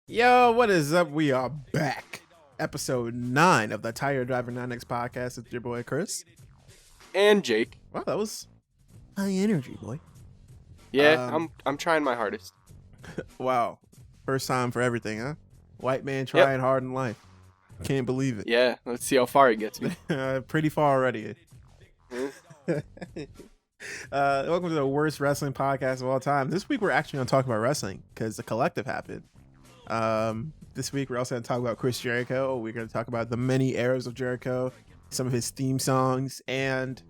Yo, what is up? We are back. Episode 9 of the Tire Driver 9X podcast. It's your boy Khris. And Jake. Wow, that was high energy, boy. Yeah, I'm trying my hardest. Wow. First time for everything, huh? White man trying hard in life. Can't believe it. Yeah, let's see how far it gets me. Pretty far already. Welcome to the worst wrestling podcast of all time. This week we're actually going to talk about wrestling because the collective happened. This week we're also going to talk about Chris Jericho. We're going to talk about the many eras of Jericho, some of his theme songs, and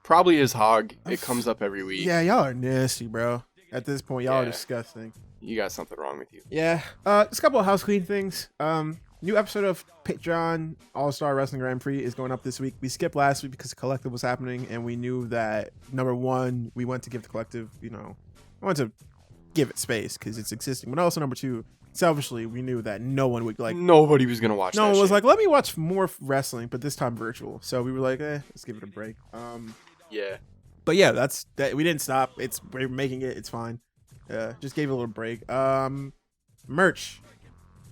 probably his hog. It comes up every week. Yeah, y'all are nasty, bro. At this point, y'all are disgusting. You got something wrong with you. Yeah. Just a couple of house cleaning things. New episode of Patreon All-Star Wrestling Grand Prix is going up this week. We skipped last week because the collective was happening, and we knew that number one, we went to give the collective, I want to give it space because it's existing. But also number two, selfishly, we knew that no one would nobody was gonna watch. No one was like, let me watch more wrestling, but this time virtual. So we were like, let's give it a break. Yeah. But yeah, that's that. We didn't stop. We're making it. It's fine. Just gave it a little break. Merch.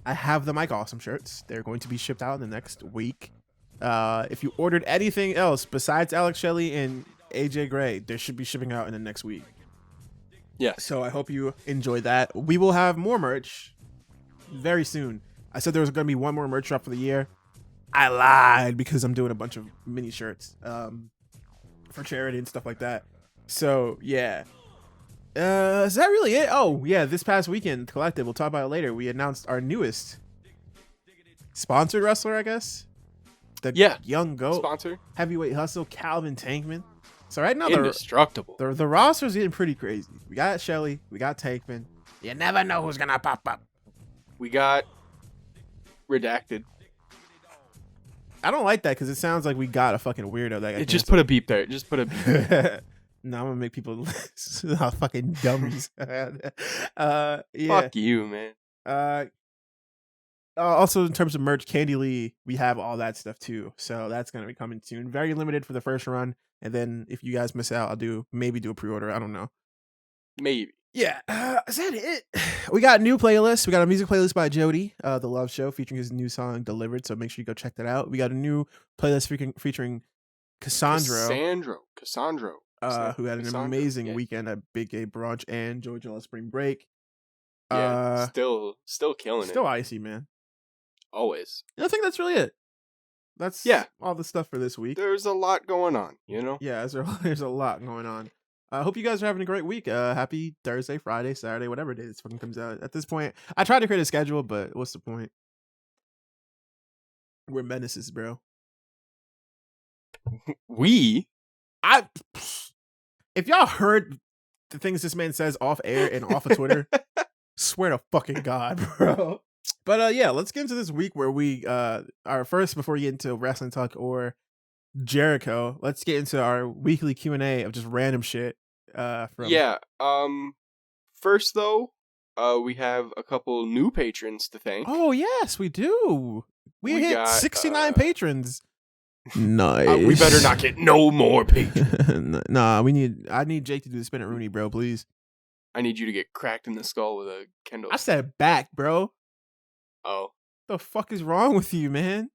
I have the Mike Awesome shirts. They're going to be shipped out in the next week. If you ordered anything else besides Alex Shelley and AJ Gray, they should be shipping out in the next week. Yeah. So I hope you enjoyed that. We will have more merch very soon. I said there was going to be one more merch drop for the year. I lied because I'm doing a bunch of mini shirts for charity and stuff like that. So yeah. Is that really it? Oh yeah, this past weekend, Collective, we'll talk about it later. We announced our newest sponsored wrestler, I guess. The young goat sponsor, heavyweight hustle, Calvin Tankman. So right now, indestructible. The roster's getting pretty crazy. We got Shelley, we got Tankman. You never know who's gonna pop up. We got Redacted. I don't like that because it sounds like we got a fucking weirdo that got just put a beep there. Just put a beep. No, I'm gonna make people fucking dummies. Yeah. Fuck you, man. Also, in terms of merch, Candy Lee, we have all that stuff too. So that's gonna be coming soon. Very limited for the first run, and then if you guys miss out, I'll maybe do a pre-order. I don't know. Maybe. Yeah. Is that it? We got a new playlist. We got a music playlist by Jody, The Love Show, featuring his new song Delivered. So make sure you go check that out. We got a new playlist featuring Cassandro. Who had an amazing weekend at Big Gay Brunch and Georgia Spring Break. Yeah, still killing it. Still icy, man. Always. I think that's really it. That's all the stuff for this week. There's a lot going on, Yeah, there's a lot going on. I hope you guys are having a great week. Happy Thursday, Friday, Saturday, whatever day this fucking comes out. At this point, I tried to create a schedule, but what's the point? We're menaces, bro. If y'all heard the things this man says off air and off of Twitter, swear to fucking God, bro. But yeah, let's get into this week where we are first, before we get into wrestling talk or Jericho, let's get into our weekly Q&A of just random shit. First though, we have a couple new patrons to thank. Oh yes, we do. We hit 69 patrons. Nice. We better not get no more patrons. Nah, I need Jake to do the spin at Rooney, bro, please. I need you to get cracked in the skull with a Kendall. I said back, bro. Oh. The fuck is wrong with you, man?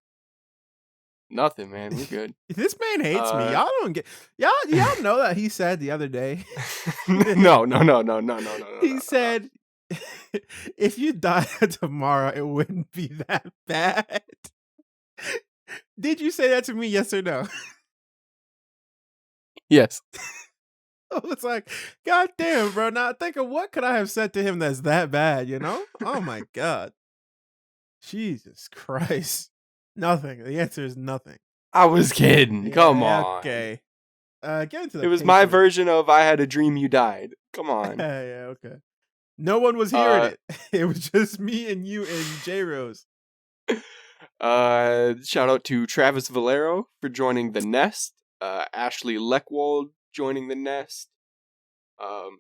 Nothing, man. We're good. This man hates me. Y'all don't get y'all know that he said the other day. No. He said if you died tomorrow, it wouldn't be that bad. Did you say that to me, yes or no? Yes. I was like, God damn, bro. Now think of what could I have said to him that's that bad, Oh my God. Jesus Christ. Nothing. The answer is nothing. I was kidding. Come on. Okay. Get into the It was my version of I had a dream you died. Come on. Yeah, okay. No one was hearing it. It was just me and you and J Rose. Shout out to Travis Valero for joining the nest. Ashley Leckwald joining the nest.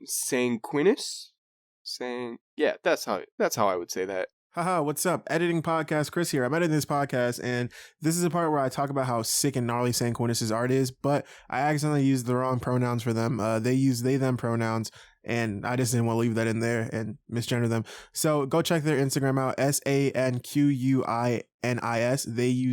Sanguinis. That's how I would say that. Haha, what's up? Editing podcast, Khris here. I'm editing this podcast, and this is a part where I talk about how sick and gnarly Sanguinis' art is, but I accidentally used the wrong pronouns for them. They use they, them pronouns, and I just didn't want to leave that in there and misgender them. So go check their Instagram out, SANQUINIS.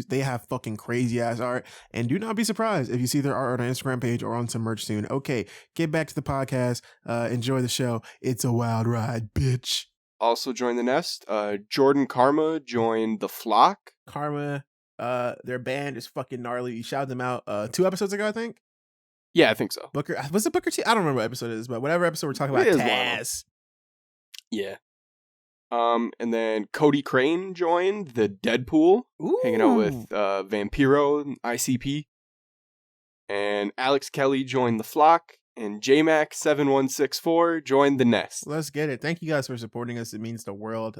They have fucking crazy ass art, and do not be surprised if you see their art on our Instagram page or on some merch soon. Okay, get back to the podcast. Enjoy the show. It's a wild ride, bitch. Also joined the nest. Jordan Karma joined the flock. Karma, their band is fucking gnarly. You shouted them out 2 episodes ago, I think. Yeah, I think so. Booker, was it Booker T? I don't remember what episode it is, but whatever episode we're talking about, It is one of Taz. Yeah. And then Cody Crane joined the Deadpool, hanging out with Vampiro and ICP. And Alex Kelly joined the flock, and JMac7164 joined the nest. Let's get it. Thank you guys for supporting us. It means the world.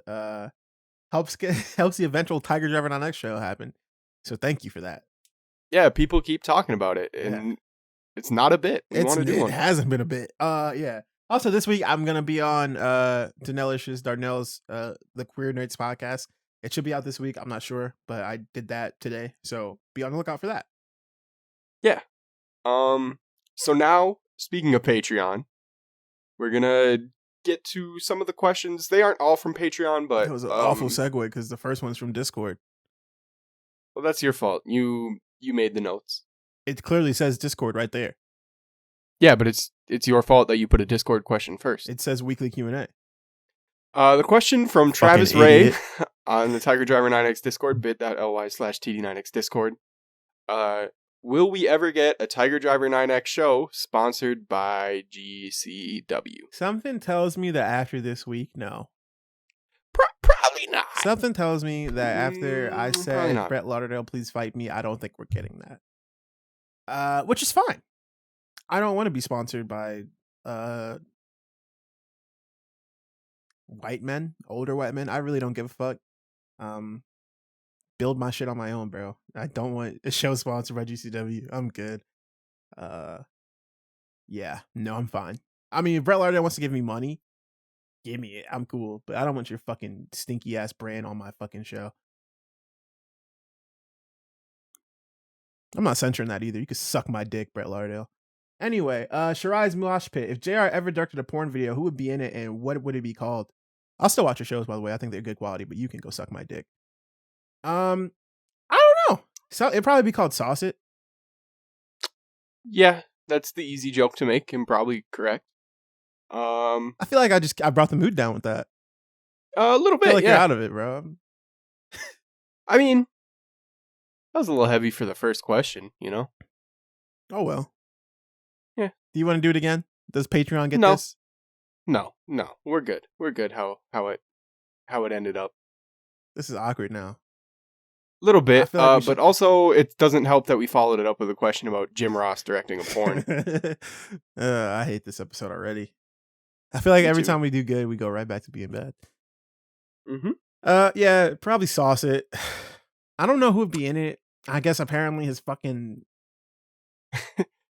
Helps the eventual Tiger Driver 9X show happen. So thank you for that. Yeah, people keep talking about it, and it's not a bit. We want to do one. It hasn't been a bit. Yeah. Also, this week I'm gonna be on Darnell's the Queer Nerds podcast. It should be out this week. I'm not sure, but I did that today, so be on the lookout for that. Yeah. So now, speaking of Patreon, we're gonna get to some of the questions. They aren't all from Patreon, but it was an awful segue because the first one's from Discord. Well, that's your fault. You made the notes. It clearly says Discord right there. Yeah, but it's your fault that you put a Discord question first. It says weekly Q&A. The question from Travis Ray on the Tiger Driver 9X Discord, bit.ly/TD9X Discord. Will we ever get a Tiger Driver 9X show sponsored by GCW? Something tells me that after this week, no. Probably not. Something tells me that after I said, not. Brett Lauderdale, please fight me, I don't think we're getting that. Which is fine. I don't want to be sponsored by white men, older white men. I really don't give a fuck. Build my shit on my own, bro. I don't want a show sponsored by GCW. I'm good. Yeah, no, I'm fine. I mean, if Brett Lauderdale wants to give me money, give me it. I'm cool. But I don't want your fucking stinky ass brand on my fucking show. I'm not censoring that either. You could suck my dick, Brett Lauderdale. Anyway, Shirai's Mosh Pit. If JR ever directed a porn video, who would be in it and what would it be called? I'll still watch your shows, by the way. I think they're good quality, but you can go suck my dick. I don't know. So it'd probably be called Sauce It. Yeah, that's the easy joke to make and probably correct. I feel like I brought the mood down with that. A little bit, I feel like yeah. you're out of it, bro. I mean, that was a little heavy for the first question, you know? Oh, well. Yeah. Do you want to do it again? Does Patreon get No. this? No. We're good. We're good how it ended up. This is awkward now. A little bit, like but also it doesn't help that we followed it up with a question about Jim Ross directing a porn. I hate this episode already. I feel like Me every too. time we do good, we go right back to being bad. Mm-hmm. Yeah, probably Sauce It. I don't know who would be in it. I guess apparently his fucking...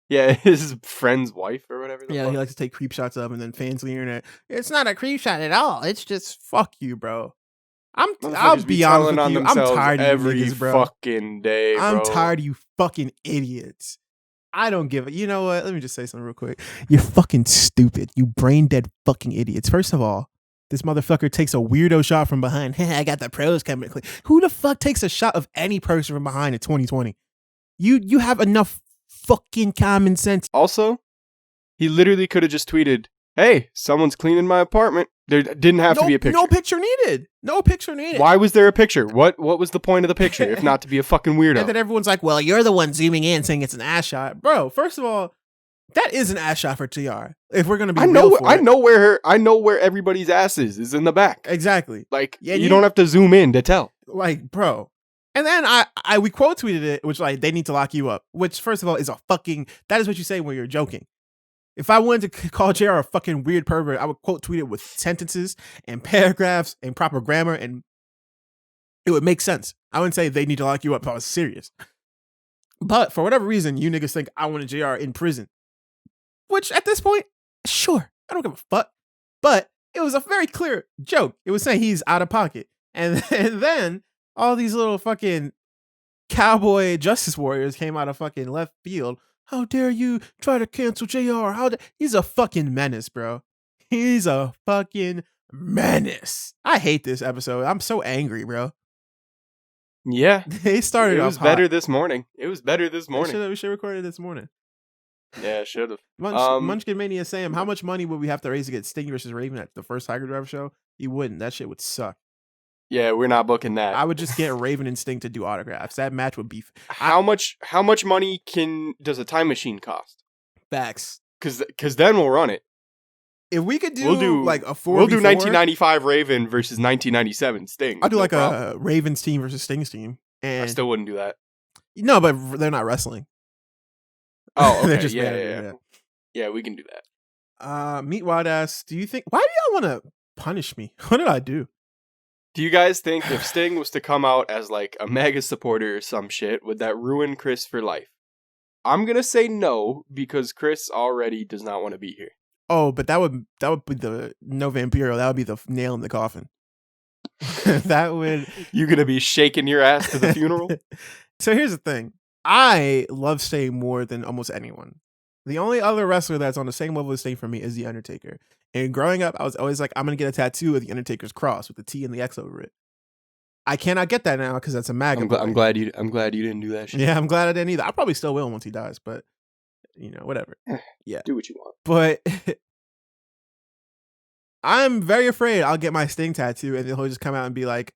Yeah, his friend's wife or whatever. He likes to take creep shots of, and then fans on the internet, it's not a creep shot at all. It's just fuck you, bro. I'll be honest with you. I'm tired of every you niggas, bro. fucking day, bro. I'm tired of you fucking idiots. I don't give a... You know what? Let me just say something real quick. You're fucking stupid. You brain dead fucking idiots. First of all, this motherfucker takes a weirdo shot from behind. Hey, I got the pros coming. Who the fuck takes a shot of any person from behind in 2020? You have enough fucking common sense. Also, he literally could have just tweeted, "Hey, someone's cleaning my apartment." There didn't have to be a picture. No picture needed. No picture needed. Why was there a picture? What was the point of the picture if not to be a fucking weirdo? And then everyone's like, well, you're the one zooming in saying it's an ass shot. Bro, first of all, that is an ass shot for TR. If we're going to be I know where everybody's ass is in the back. Exactly. Like, yeah, you don't have to zoom in to tell. Like, bro. And then we quote tweeted it, which like they need to lock you up. Which first of all is that is what you say when you're joking. If I wanted to call JR a fucking weird pervert, I would quote tweet it with sentences and paragraphs and proper grammar, and it would make sense. I wouldn't say they need to lock you up if I was serious. But for whatever reason, you niggas think I wanted JR in prison. Which at this point, sure, I don't give a fuck. But it was a very clear joke. It was saying he's out of pocket. And then all these little fucking cowboy justice warriors came out of fucking left field. How dare you try to cancel JR? He's a fucking menace, bro. He's a fucking menace. I hate this episode. I'm so angry, bro. Yeah. They started It off was hot. better this morning. It was better this morning. We should record it this morning. Yeah, should have. Munchkin Mania Sam, how much money would we have to raise to get Sting versus Raven at the first Tiger Driver show? You wouldn't. That shit would suck. Yeah, we're not booking that. I would just get Raven and Sting to do autographs. That match would be how much money does a time machine cost? Facts. Cause then we'll run it. If we could do like a 4v4, we'll do 1995 Raven versus 1997 Sting. I'll do like a Ravens team versus Sting's team. And I still wouldn't do that. No, but they're not wrestling. Oh, okay. They're just yeah, we can do that. Meat Wild Ass, do you think, why do y'all want to punish me? What did I do? Do you guys think if Sting was to come out as like a mega supporter or some shit, would that ruin Khris for life? I'm gonna say no, because Khris already does not want to be here. Oh, but that would be the no Vampiro. That would be the nail in the coffin. That would. You gonna be shaking your ass to the funeral? So here's the thing. I love Sting more than almost anyone. The only other wrestler that's on the same level as Sting for me is The Undertaker. And growing up, I was always like, I'm gonna get a tattoo of The Undertaker's cross with the T and the X over it. I cannot get that now because that's a MAGA. I'm glad you didn't do that shit. Yeah, I'm glad I didn't either. I probably still will once he dies, but whatever. Yeah. Do what you want. But I'm very afraid I'll get my Sting tattoo and then he'll just come out and be like,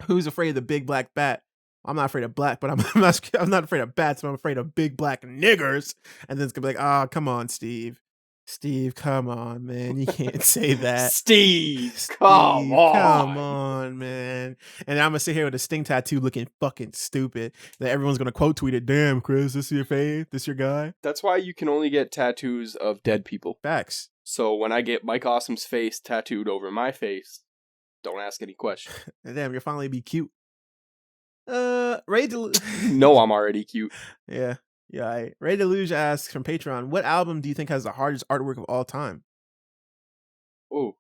who's afraid of the big black bat? I'm not afraid of black, but I'm not afraid of bats, but I'm afraid of big black niggers. And then it's gonna be like, oh, come on, Steve. Steve, come on, man. You can't say that. Steve, come on, man. And I'm gonna sit here with a Sting tattoo looking fucking stupid. That everyone's gonna quote tweet it. Damn, Khris, this your fave? This your guy? That's why you can only get tattoos of dead people. Facts. So when I get Mike Awesome's face tattooed over my face, don't ask any questions. Damn, you'll finally be cute. Ray No, I'm already cute. Yeah. Ray Deluge asks from Patreon, what album do you think has the hardest artwork of all time? Oh.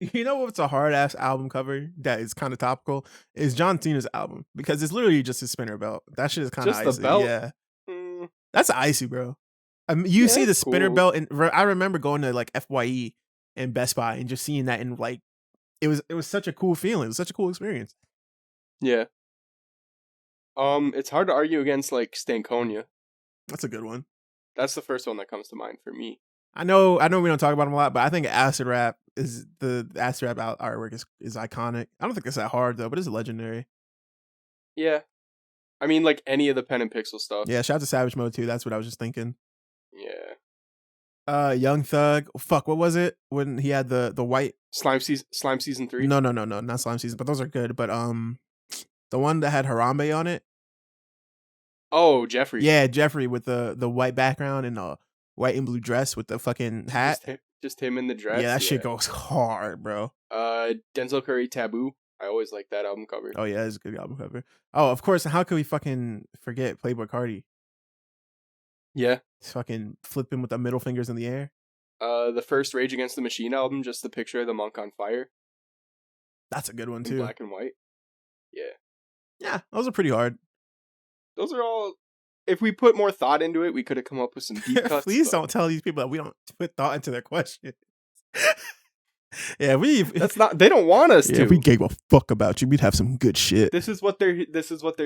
You know what's a hard ass album cover that is kind of topical? Is John Cena's album. Because it's literally just his spinner belt. That shit is kind of icy. Just the belt? Yeah. That's icy, bro. You see the spinner belt, and I remember going to like FYE and Best Buy and just seeing that, and like it was such a cool feeling. It was such a cool experience. Yeah. It's hard to argue against like Stankonia. That's a good one. That's the first one that comes to mind for me. I know we don't talk about him a lot, but I think Acid Rap is the Acid Rap artwork is iconic. I don't think it's that hard though, but it's legendary. Yeah. I mean, like any of the Pen and Pixel stuff. Yeah, shout out to Savage Mode too. That's what I was just thinking. Yeah. Young Thug. Fuck, what was it when he had the white Slime season 3? No, not Slime Season, but those are good. But the one that had Harambe on it. Oh, Jeffrey. Yeah, Jeffrey with the white background and the white and blue dress with the fucking hat. Just him in the dress. Yeah, that shit goes hard, bro. Denzel Curry, Taboo. I always like that album cover. Oh yeah, it's a good album cover. Oh, of course. How could we fucking forget Playboy Cardi? Yeah. He's fucking flipping with the middle fingers in the air. The first Rage Against the Machine album, just the picture of the monk on fire. That's a good one too. In black and white. Yeah. Yeah, those are pretty hard. Those are all. If we put more thought into it, we could have come up with some deep cuts. Please don't tell these people that we don't put thought into their questions. Yeah, That's not. They don't want us to. If we gave a fuck about you, we'd have some good shit. This is what they're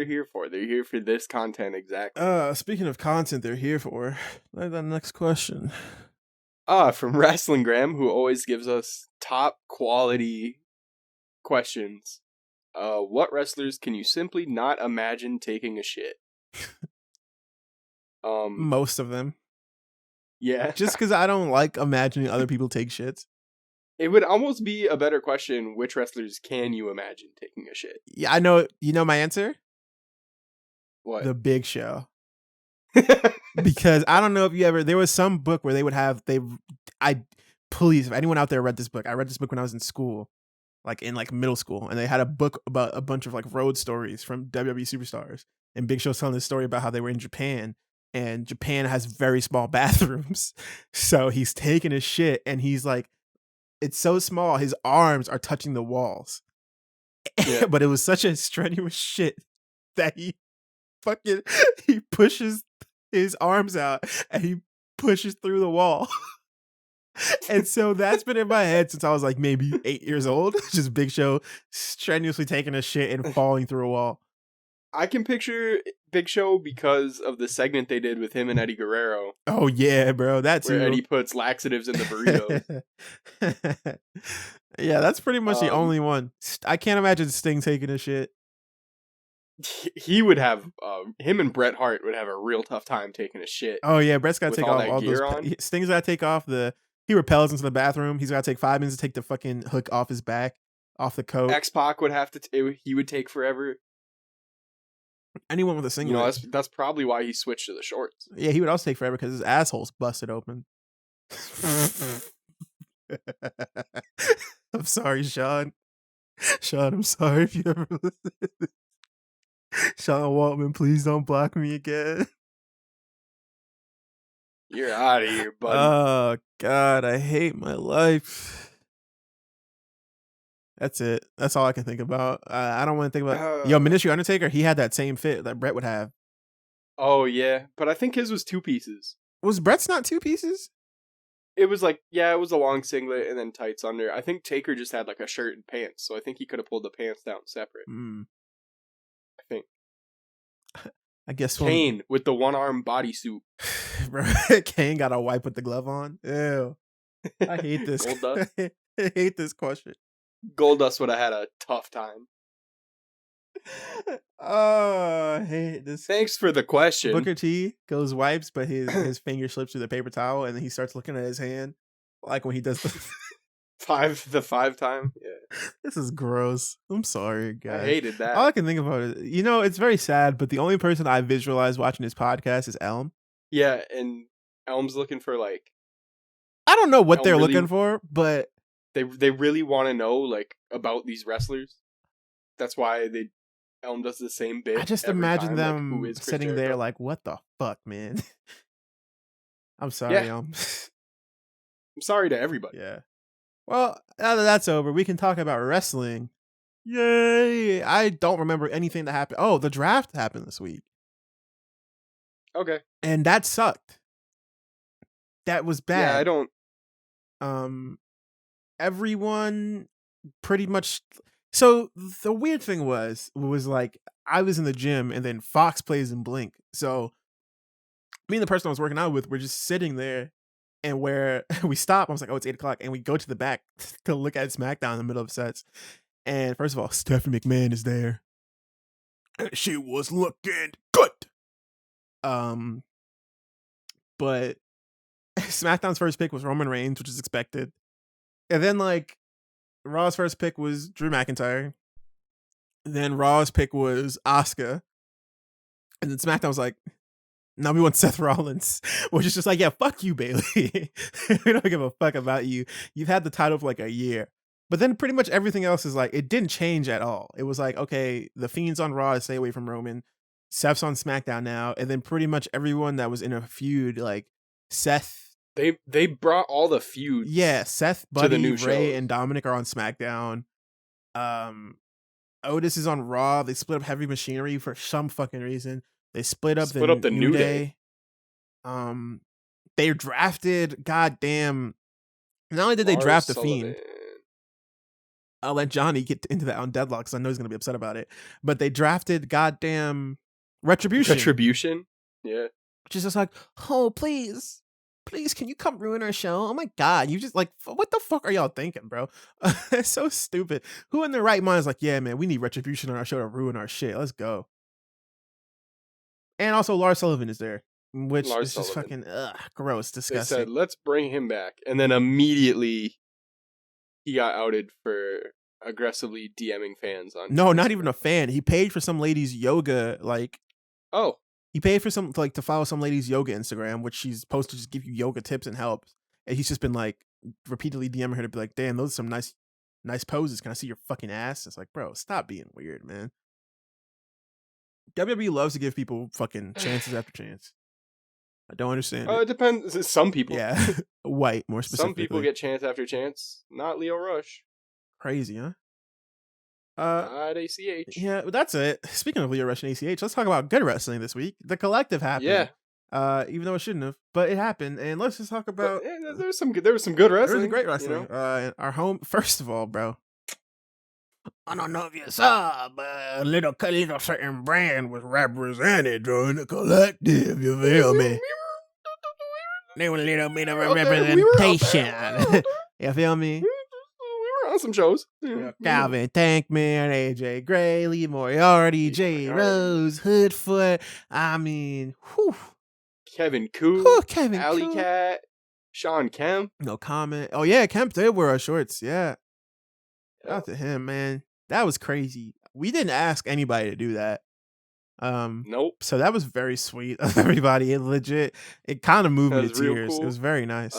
here for. They're here for this content exactly. Speaking of content, they're here for. The next question. From Wrestling Graham, who always gives us top quality questions. What wrestlers can you simply not imagine taking a shit? Most of them. Yeah. Just because I don't like imagining other people take shits. It would almost be a better question, which wrestlers can you imagine taking a shit? Yeah, I know. You know my answer? What? The Big Show. Because I don't know if you ever, there was some book where they would have, please, if anyone out there read this book, I read this book when I was in school, like in like middle school, and they had a book about a bunch of like road stories from WWE superstars. And Big Show's telling this story about how they were in Japan, and Japan has very small bathrooms. So he's taking his shit, and he's like, it's so small, his arms are touching the walls. Yeah. But it was such a strenuous shit that he pushes his arms out and he pushes through the wall. And so that's been in my head since I was like maybe 8 years old. Just Big Show strenuously taking a shit and falling through a wall. I can picture Big Show because of the segment they did with him and Eddie Guerrero. Oh yeah, bro, that too. Where Eddie puts laxatives in the burritos. Yeah, that's pretty much the only one. I can't imagine Sting taking a shit. He would have, him and Bret Hart would have a real tough time taking a shit. Oh yeah, Bret's got to take all off that all gear those. on. Sting's got to take off he repels into the bathroom. He's got to take 5 minutes to take the fucking hook off his back, off the coat. X-Pac would have to, he would take forever. Anyone with a singlet. You know, that's probably why he switched to the shorts. Yeah, he would also take forever because his asshole's busted open. I'm sorry, Sean. Sean, I'm sorry if you ever listen. Sean Waltman, please don't block me again. You're out of here, buddy. Oh, God, I hate my life. That's it. That's all I can think about. I don't want to think about... Ministry Undertaker, he had that same fit that Bret would have. Oh, yeah. But I think his was 2 pieces. Was Bret's not 2 pieces? It was like, yeah, it was a long singlet and then tights under. I think Taker just had like a shirt and pants, so I think he could have pulled the pants down separate. I think. I guess Kane with the one-arm bodysuit. Bro, Kane got a wipe with the glove on. Ew. I hate this. Goldust. I hate this question. Goldust would have had a tough time. Oh, I hate this. Thanks for the question. Booker T goes wipes, but his finger slips through the paper towel, and then he starts looking at his hand, like when he does the 5 time. Yeah, this is gross. I'm sorry, guys. I hated that. All I can think about is, it's very sad, but the only person I visualize watching this podcast is Elm. Yeah, and Elm's looking for like, I don't know what they're looking for, but they really want to know like about these wrestlers. That's why Elm does the same bit. I just imagine them sitting there like, what the fuck, man? I'm sorry, Elm. I'm sorry to everybody. Yeah. Well, now that that's over, we can talk about wrestling. Yay! I don't remember anything that happened. Oh, the draft happened this week. Okay. And that sucked. That was bad. Yeah, I don't... Everyone pretty much... So the weird thing was like, I was in the gym and then Fox plays in Blink. So me and the person I was working out with were just sitting there, and where we stop, I was like, oh, it's 8 o'clock. And we go to the back to look at SmackDown in the middle of sets. And first of all, Stephanie McMahon is there. And she was looking good. But SmackDown's first pick was Roman Reigns, which is expected. And then like Raw's first pick was Drew McIntyre. Then Raw's pick was Asuka. And then SmackDown was like, no, we want Seth Rollins. Which is just like, yeah, fuck you, Bayley. We don't give a fuck about you. You've had the title for like a year. But then pretty much everything else is like, it didn't change at all. It was like, okay, the Fiend's on Raw to stay away from Roman. Seth's on SmackDown now. And then pretty much everyone that was in a feud, like Seth. They brought all the feuds. Yeah, Seth, Buddy, Ray, shows. and Dominic are on SmackDown. Otis is on Raw. They split up Heavy Machinery for some fucking reason. They split up the New Day. They drafted, goddamn. Not only did they draft the Fiend. I'll let Johnny get into that on Deadlock because I know he's gonna be upset about it. But they drafted goddamn Retribution. Retribution? Yeah. Which is just like, oh, please, can you come ruin our show? Oh my God. You just like, what the fuck are y'all thinking, bro? It's so stupid. Who in their right mind is like, yeah, man, we need Retribution on our show to ruin our shit. Let's go. And also Lars Sullivan is there, which is just fucking gross, disgusting. They said, let's bring him back. And then immediately he got outed for aggressively DMing fans on No, not even a fan. He paid for some lady's yoga, like he paid for some to follow some lady's yoga Instagram, which she's supposed to just give you yoga tips and help. And he's just been like repeatedly DMing her to be like, damn, those are some nice poses. Can I see your fucking ass? It's like, bro, stop being weird, man. WWE loves to give people fucking chances after chance. I don't understand. It depends. Some people. Yeah. White, more specifically. Some people get chance after chance. Not Leo Rush. Crazy, huh? Not ACH. Yeah, that's it. Speaking of Leo Rush and ACH, let's talk about good wrestling this week. The Collective happened. Yeah. even though it shouldn't have, but it happened. And let's just talk about. There was some good wrestling. There was a great wrestling. You know? Our home. First of all, bro. I don't know if you saw, but a little certain brand was represented during the collective. You feel me? They were a little bit of a representation. You feel me? We were on some shows. Calvin Tankman, AJ Gray, Lee Moriarty, Jay Rose, Hoodfoot. I mean, whew. Kevin Koo, Alley Cat, Sean Kemp. No comment. Oh yeah, Kemp did wear our shorts. Yeah. Shout out to him, man. That was crazy. We didn't ask anybody to do that. Nope. So that was very sweet of everybody. It kind of moved me to tears. Cool. It was very nice.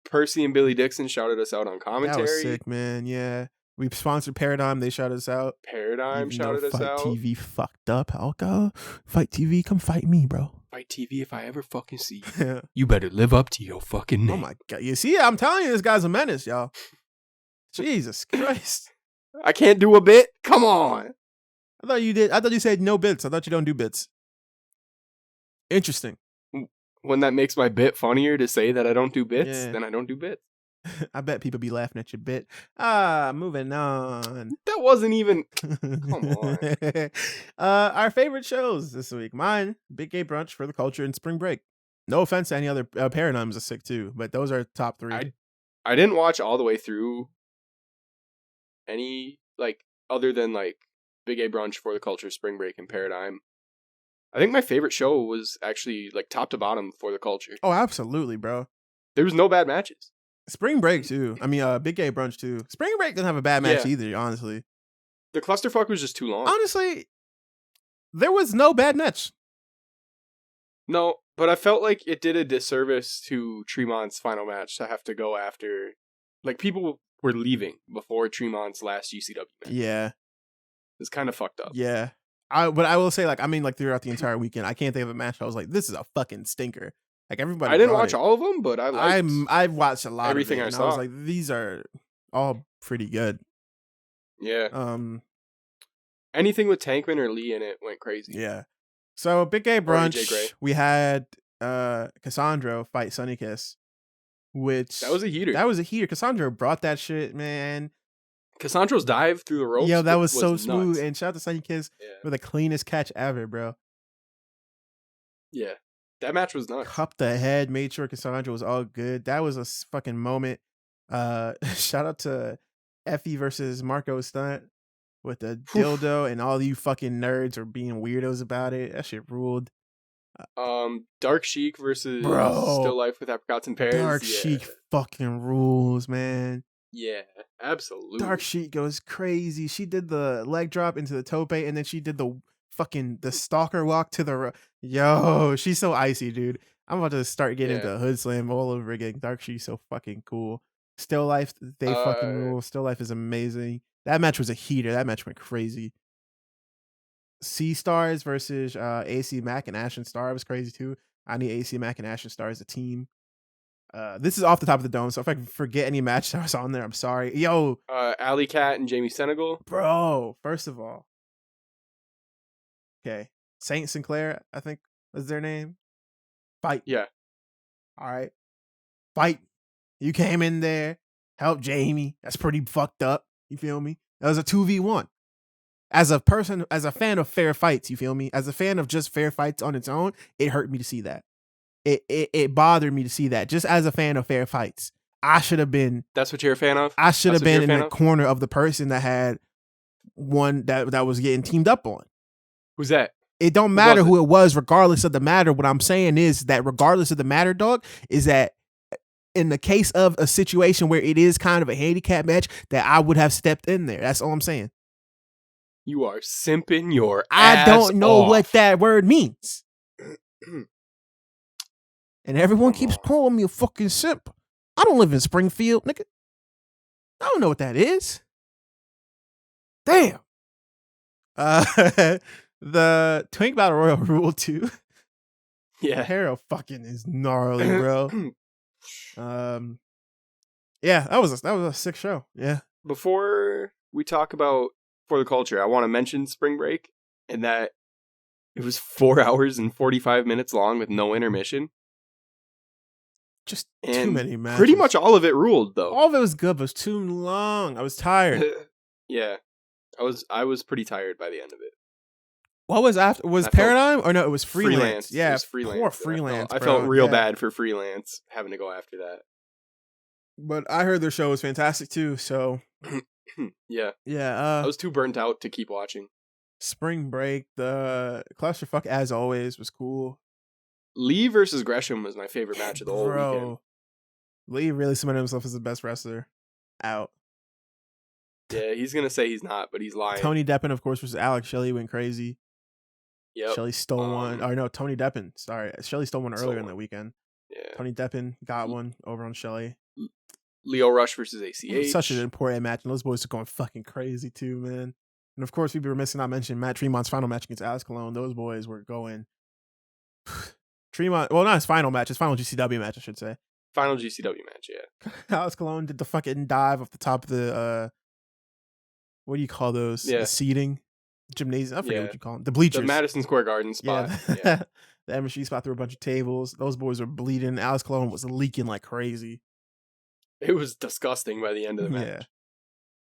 Percy and Billy Dixon shouted us out on commentary. That was sick, man. Yeah. We sponsored Paradigm. They shouted us out. Paradigm shouted us out. Fight TV fucked up. Alka. Fight TV, come fight me, bro. Fight TV, if I ever fucking see you, you better live up to your fucking name. Oh my God. You see, I'm telling you, this guy's a menace, y'all. Jesus Christ. I can't do a bit? Come on. I thought you did. I thought you said no bits. I thought you don't do bits. Interesting. When that makes my bit funnier to say that I don't do bits, then I don't do bits. I bet people be laughing at your bit. Moving on. That wasn't even. Come on. Our favorite shows this week. Mine, Big Gay Brunch for the Culture and Spring Break. No offense to any other Paradigms are sick too, but those are top 3. I didn't watch all the way through any, like, other than, like, Big Gay Brunch for the Culture, Spring Break, and Paradigm. I think my favorite show was actually, like, top to bottom for the Culture. Oh, absolutely, bro. There was no bad matches. Spring Break, too. I mean, Big Gay Brunch, too. Spring Break didn't have a bad match either, honestly. The clusterfuck was just too long. Honestly, there was no bad match. No, but I felt like it did a disservice to Tremont's final match to have to go after. Like, people were leaving before Tremont's last GCW match. Yeah. It's kind of fucked up. Yeah. But I will say, like, I mean, like, throughout the entire weekend, I can't think of a match I was like, this is a fucking stinker. Like, everybody. I didn't watch all of them, but I watched a lot everything of it, I saw. I was like, these are all pretty good. Yeah. Anything with Tankman or Lee in it went crazy. Yeah. So, Big Gay Brunch, we had Cassandra fight Sunny Kiss, which... That was a heater. Cassandra brought that shit, man. Cassandra's dive through the ropes. Yo, that was so smooth. Nuts. And shout out to Sunny Kiss for the cleanest catch ever, bro. Yeah. That match was nuts. Cupped the head, made sure Cassandra was all good. That was a fucking moment. Shout out to Effie versus Marco Stunt with the dildo, and all you fucking nerds are being weirdos about it. That shit ruled. Dark Sheik versus Still Life with Apricots and Pears. Dark Sheik fucking rules, man. Yeah, absolutely. Dark Sheik goes crazy. She did the leg drop into the tope, and then she did the stalker walk to the yo. She's so icy, dude. I'm about to start getting into Hood Slam all over again. Dark Sheik's so fucking cool. Still Life, they fucking rule. Still Life is amazing. That match was a heater. That match went crazy. Sea Stars versus AC Mack and Ashen Star was crazy too. I need AC Mack and Ashen Star as a team. This is off the top of the dome, so if I forget any match that was on there, I'm sorry. Yo, Alley Cat and Jamie Senegal. Bro, first of all, okay, Saint Sinclair, I think was their name. Fight. Yeah. All right. Fight. You came in there, helped Jamie. That's pretty fucked up. You feel me? That was a 2v1. As a person, as a fan of fair fights, you feel me? As a fan of just fair fights on its own, it hurt me to see that. It bothered me to see that. Just as a fan of fair fights, I should have been. That's what you're a fan of? I should have been in the corner of the person that had one that was getting teamed up on. Who's that? It don't matter who it was, regardless of the matter. What I'm saying is that regardless of the matter, dog, is that in the case of a situation where it is kind of a handicap match, that I would have stepped in there. That's all I'm saying. You are simping your ass I don't know off. what that word means. And everyone keeps calling me a fucking simp. I don't live in Springfield, nigga. I don't know what that is. Damn. The Twink Battle Royal Rule 2. Yeah. Hero fucking is gnarly, bro. Yeah, that was a sick show. Yeah. Before we talk about For the Culture, I want to mention Spring Break and that It was 4 hours and 45 minutes long with no intermission. Just And too many matches. Pretty much all of it ruled, though. All of it was good, but it was too long. I was tired. Yeah. I was pretty tired by the end of it. What was after? Was Paradigm? Or no, it was Freelance. Yeah, it was Freelance. Poor Freelance. I felt real bad for Freelance having to go after that. But I heard their show was fantastic too, so yeah. Yeah. I was too burnt out to keep watching. Spring Break, the clusterfuck as always was cool. Lee versus Gresham was my favorite match of the whole weekend. Lee really cemented himself as the best wrestler out. Yeah, he's gonna say he's not, but he's lying. Tony Deppen, of course, versus Alex Shelley went crazy. Yep. Shelley stole one. Or no, Tony Deppen. Sorry. Shelley stole one earlier in the weekend. Yeah. Tony Deppen got one over on Shelley. Leo Rush versus ACH. Such an important match, and those boys are going fucking crazy too, man. And of course, we'd be remiss not mentioning Matt Tremont's final match against Alex Colon. Those boys were going. Tremont, well, not his final match, his final GCW match, I should say. Final GCW match, yeah. Alex Colon did the fucking dive off the top of the, what do you call those? Yeah. The seating? Gymnasium? I forget what you call them. The bleachers. The Madison Square Garden spot. Yeah. The MSG spot through a bunch of tables. Those boys were bleeding. Alex Colon was leaking like crazy. It was disgusting by the end of the match.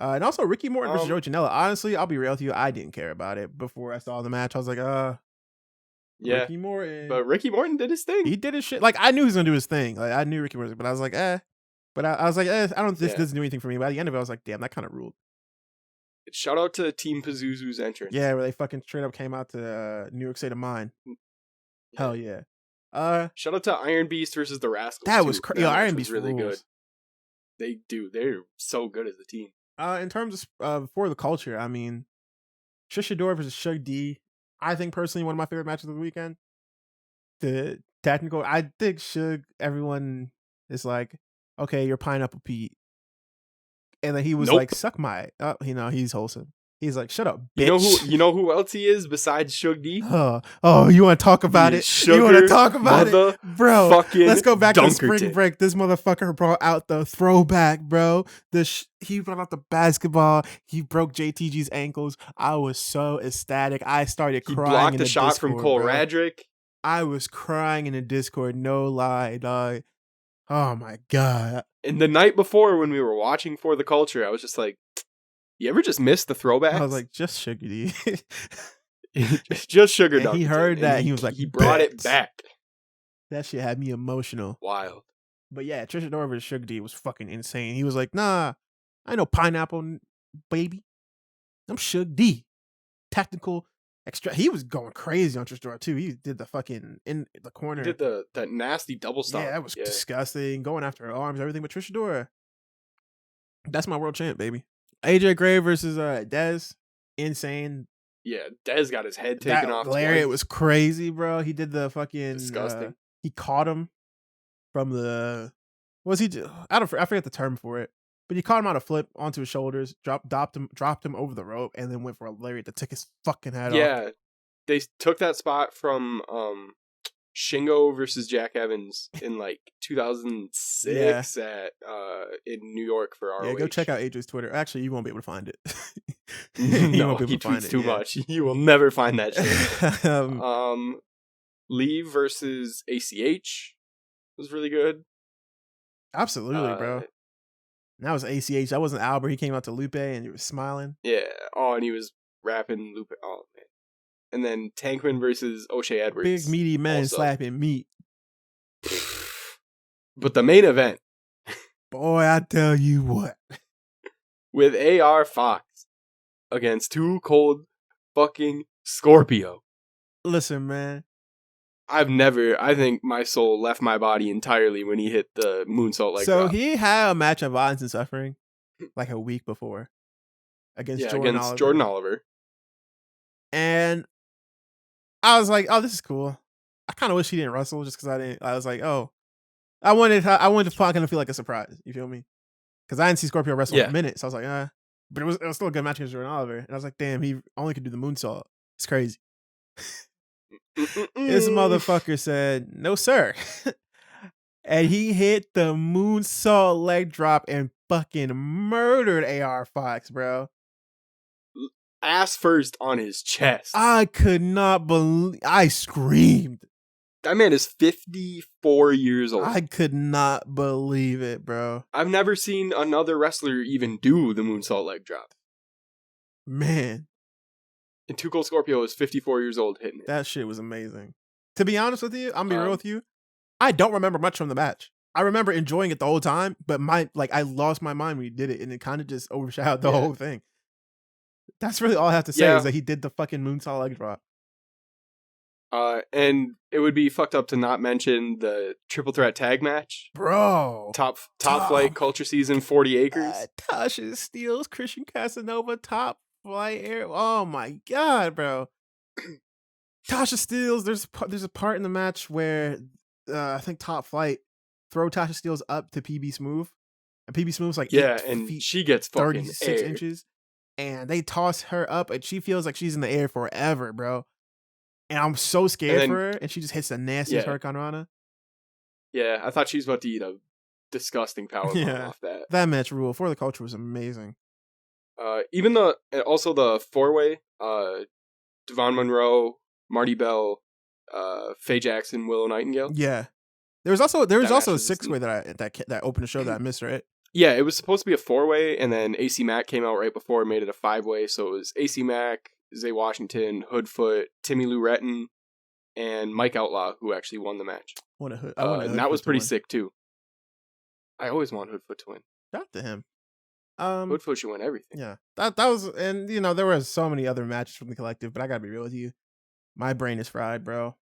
Yeah. And also Ricky Morton versus Joey Janela. Honestly, I'll be real with you. I didn't care about it before I saw the match. I was like, yeah. Ricky Morton. But Ricky Morton did his thing. He did his shit. Like, I knew he was going to do his thing. Like, I knew Ricky Morton, but I was like, But I was like, I don't, this doesn't do anything for me. By the end of it, I was like, damn, that kind of ruled. Shout out to Team Pazuzu's entrance. Yeah, where they fucking straight up came out to New York State of Mind. Yeah. Hell yeah. Shout out to Iron Beast versus the Rascals. That was crazy. Iron Beast really rules. Good. They're so good as a team. In terms of for the culture, I mean, Trisha Dora versus Shug D. I think personally one of my favorite matches of the weekend. The technical, I think Shug. Everyone is like, okay, you're Pineapple Pete, and then he was like, suck my. He's wholesome. He's like, shut up, bitch. You know who else he is besides Shug D? Oh, you want to talk about it? You want to talk about it, bro? Let's go back to Spring Break. This motherfucker brought out the throwback, bro. He brought out the basketball. He broke JTG's ankles. I was so ecstatic. I started crying. He blocked a shot from Cole Radrick. I was crying in the Discord. No lie, dog. Oh my god. And the night before, when we were watching For the Culture, I was just like, you ever just miss the throwbacks? I was like, just Sugar D. just Sugar D. He heard that. He was like, he brought it back. That shit had me emotional. Wild. But yeah, Trisha Dora versus Sugar D was fucking insane. He was like, nah, I know Pineapple, baby. I'm Sugar D. Tactical extra. He was going crazy on Trisha Dora too. He did the fucking in the corner. He did that nasty double stomp. Yeah, that was disgusting. Going after her arms, everything. But Trisha Dora, that's my world champ, baby. AJ Gray versus Dez, insane. Yeah, Dez got his head taken off. Larry, it was crazy, bro. He did the fucking disgusting. He caught him from the. What was he? I forget the term for it, but he caught him on a flip onto his shoulders, dropped him over the rope, and then went for a lariat to take his fucking head off. Yeah, they took that spot from Shingo versus Jack Evans in like 2006 at in New York for ROH. Yeah, go check out AJ's Twitter. Actually, you won't be able to find it. No, he tweets too much. You will never find that shit. Lee versus ACH was really good. Absolutely, bro. That was ACH. That wasn't Albert. He came out to Lupe and he was smiling. Yeah. Oh, and he was rapping Lupe. Oh man. And then Tankman versus O'Shea Edwards. Big meaty men slapping meat. But the main event. Boy, I tell you what. With AR Fox against Too Cold fucking Scorpio. Listen, man. I think my soul left my body entirely when he hit the moonsault leg drop. He had a match of Violence and Suffering like a week before against Jordan Oliver. And I was like, oh, this is cool. I kind of wish he didn't wrestle just because I was like, oh, I wanted to fucking feel like a surprise. You feel me? Because I didn't see Scorpio wrestle in a minute. So I was like, but it was still a good match against Jordan Oliver. And I was like, damn, he only could do the moonsault. It's crazy. This motherfucker said, no, sir. And he hit the moonsault leg drop and fucking murdered AR Fox, bro. ass first on his chest. I could not believe. I screamed. That man is 54 years old. I could not believe it, bro. I've never seen another wrestler even do the moonsault leg drop. Man. And Too Cold Scorpio is 54 years old hitting it. That shit was amazing. To be honest with you, I'm gonna be real with you. I don't remember much from the match. I remember enjoying it the whole time, but I lost my mind when he did it, and it kind of just overshadowed the whole thing. That's really all I have to say is that he did the fucking moonsault leg drop. And it would be fucked up to not mention the triple threat tag match. Bro. Top Flight Culture Season 40 Acres. Tasha Steelz, Christian Casanova, Top Flight Air. Oh my god, bro. Tasha Steelz, there's a part in the match where I think Top Flight throw Tasha Steelz up to PB Smooth. And PB Smooth's like 8 and feet, she gets fucking 36 air. inches. And they toss her up and she feels like she's in the air forever, bro. And I'm so scared for her, and she just hits the nastiest Hurricane Rana. Yeah, I thought she was about to eat a disgusting power bomb off that. That match rule for the culture was amazing. Even also the 4-way, Devon Monroe, Marty Bell, Faye Jackson, Willow Nightingale. Yeah, there was also a 6-way that opened the show that I missed, right? Yeah, it was supposed to be a 4-way, and then AC Mack came out right before and made it a 5-way. So it was AC Mack, Zay Washington, Hoodfoot, Timmy Lou Retton, and Mike Outlaw, who actually won the match. And that was pretty sick too. I always want Hoodfoot to win. Shout out to him. Hoodfoot should win everything. Yeah, that was, and there were so many other matches from the collective, but I gotta be real with you, my brain is fried, bro.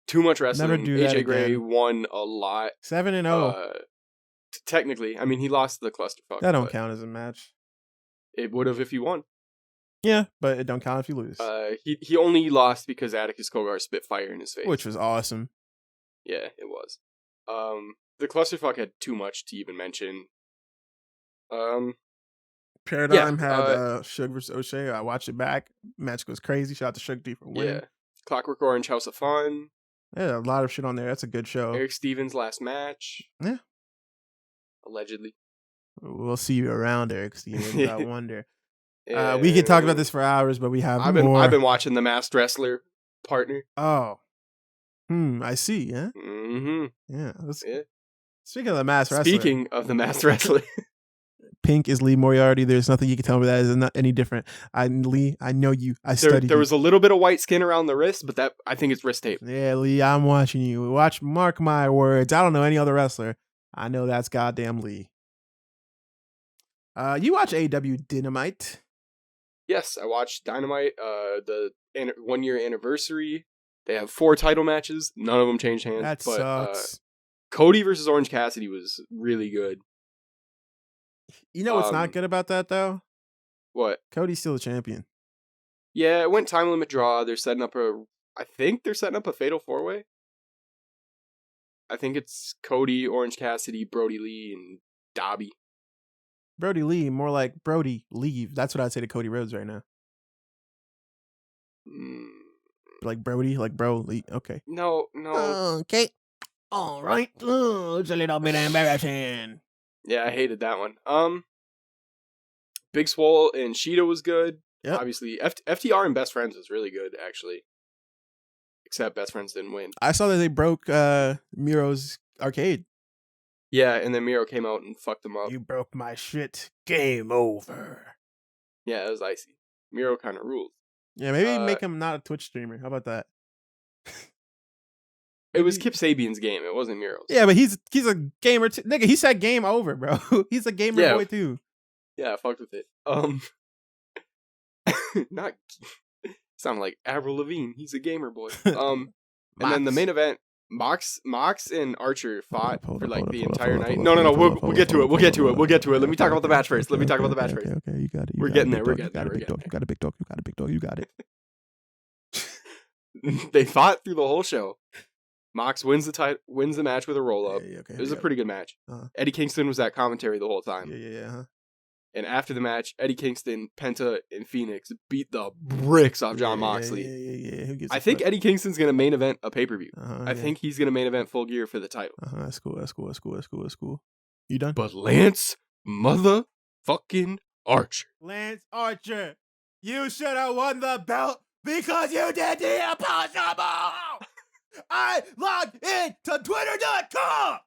Too much wrestling. Never do that AJ Gray again. won a lot. 7-0. Technically, I mean, he lost the clusterfuck. That don't count as a match. It would have if he won. Yeah, but it don't count if you lose. He only lost because Atticus Cogar spit fire in his face, which was awesome. Yeah, it was. The clusterfuck had too much to even mention. Paradigm had Suge vs. O'Shea. I watched it back. Match goes crazy. Shout out to Suge D for winning. Yeah. Clockwork Orange, House of Fun. Yeah, a lot of shit on there. That's a good show. Eric Stevens' last match. Yeah. Allegedly. We'll see you around, Eric Stevens. I wonder. We could talk about this for hours, but we have more. I've been watching The Masked Wrestler partner. Oh. I see, yeah? Mm-hmm. Yeah. Speaking of The Masked Wrestler. Speaking of The Masked Wrestler. Pink is Lee Moriarty. There's nothing you can tell me that is not any different. Lee, I know you. I studied There was a little bit of white skin around the wrist, but that I think it's wrist tape. Yeah, Lee, I'm watching you. Mark my words. I don't know any other wrestler. I know that's goddamn Lee. You watch AEW Dynamite? Yes, I watched Dynamite. The 1-year anniversary. They have 4 title matches. None of them changed hands. That sucks. Cody versus Orange Cassidy was really good. You know what's not good about that though? What? Cody's still the champion. Yeah, it went time limit draw. I think they're setting up a fatal 4-way. I think it's Cody, Orange Cassidy, Brody Lee, and Dobby. Brody Lee, more like Brody leave. That's what I'd say to Cody Rhodes right now. Like Brody, like bro Lee. Okay. No. Okay. All right. It's a little bit embarrassing. Yeah, I hated that one. Big Swole and Sheeta was good. Yep. Obviously, FTR and Best Friends was really good, actually. Except Best Friends didn't win. I saw that they broke Miro's arcade. Yeah, and then Miro came out and fucked them up. You broke my shit. Game over. Yeah, it was icy. Miro kind of ruled. Yeah, maybe make him not a Twitch streamer. How about that? It was Kip Sabian's game. It wasn't Miro's. Yeah, but he's a gamer too. Nigga, he said game over, bro. He's a gamer boy too. Yeah, I fucked with it. Not sound like Avril Lavigne. He's a gamer boy. And then the main event, Mox and Archer fought for like the entire night. No. We'll get to it. We'll get to it. Let me talk about the match first. Okay, you got it. We're getting there. You got a big dog. You got a big dog. You got it. They fought through the whole show. Mox wins the match with a roll up. Okay, it was a pretty good match. Eddie Kingston was at commentary the whole time. Yeah. And after the match, Eddie Kingston, Penta, and Phoenix beat the bricks off Jon Moxley. Yeah. I think Eddie Kingston's going to main event a pay-per-view. I think he's going to main event Full Gear for the title. That's cool. You done? But Lance motherfucking Archer. Lance Archer. You should have won the belt because you did the impossible! I logged in to Twitter.com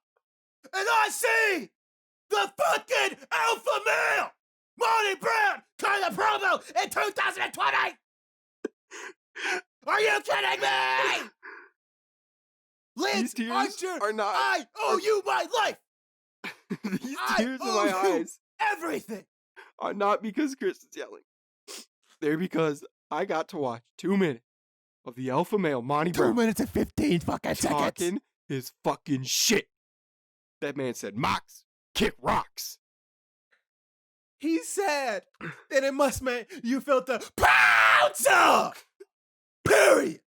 and I see the fucking alpha male Monty Brown kind of promo in 2020! Are you kidding me? Lance These tears Archer, are not. I owe you my life! These tears in my eyes everything! are not because Khris is yelling. They're because I got to watch 2 minutes of the alpha male Monty 2 Brown minutes and 15 fucking seconds. talking his fucking shit. That man said, Mox, kick rocks. He said that it must mean you felt the bouncer. Period.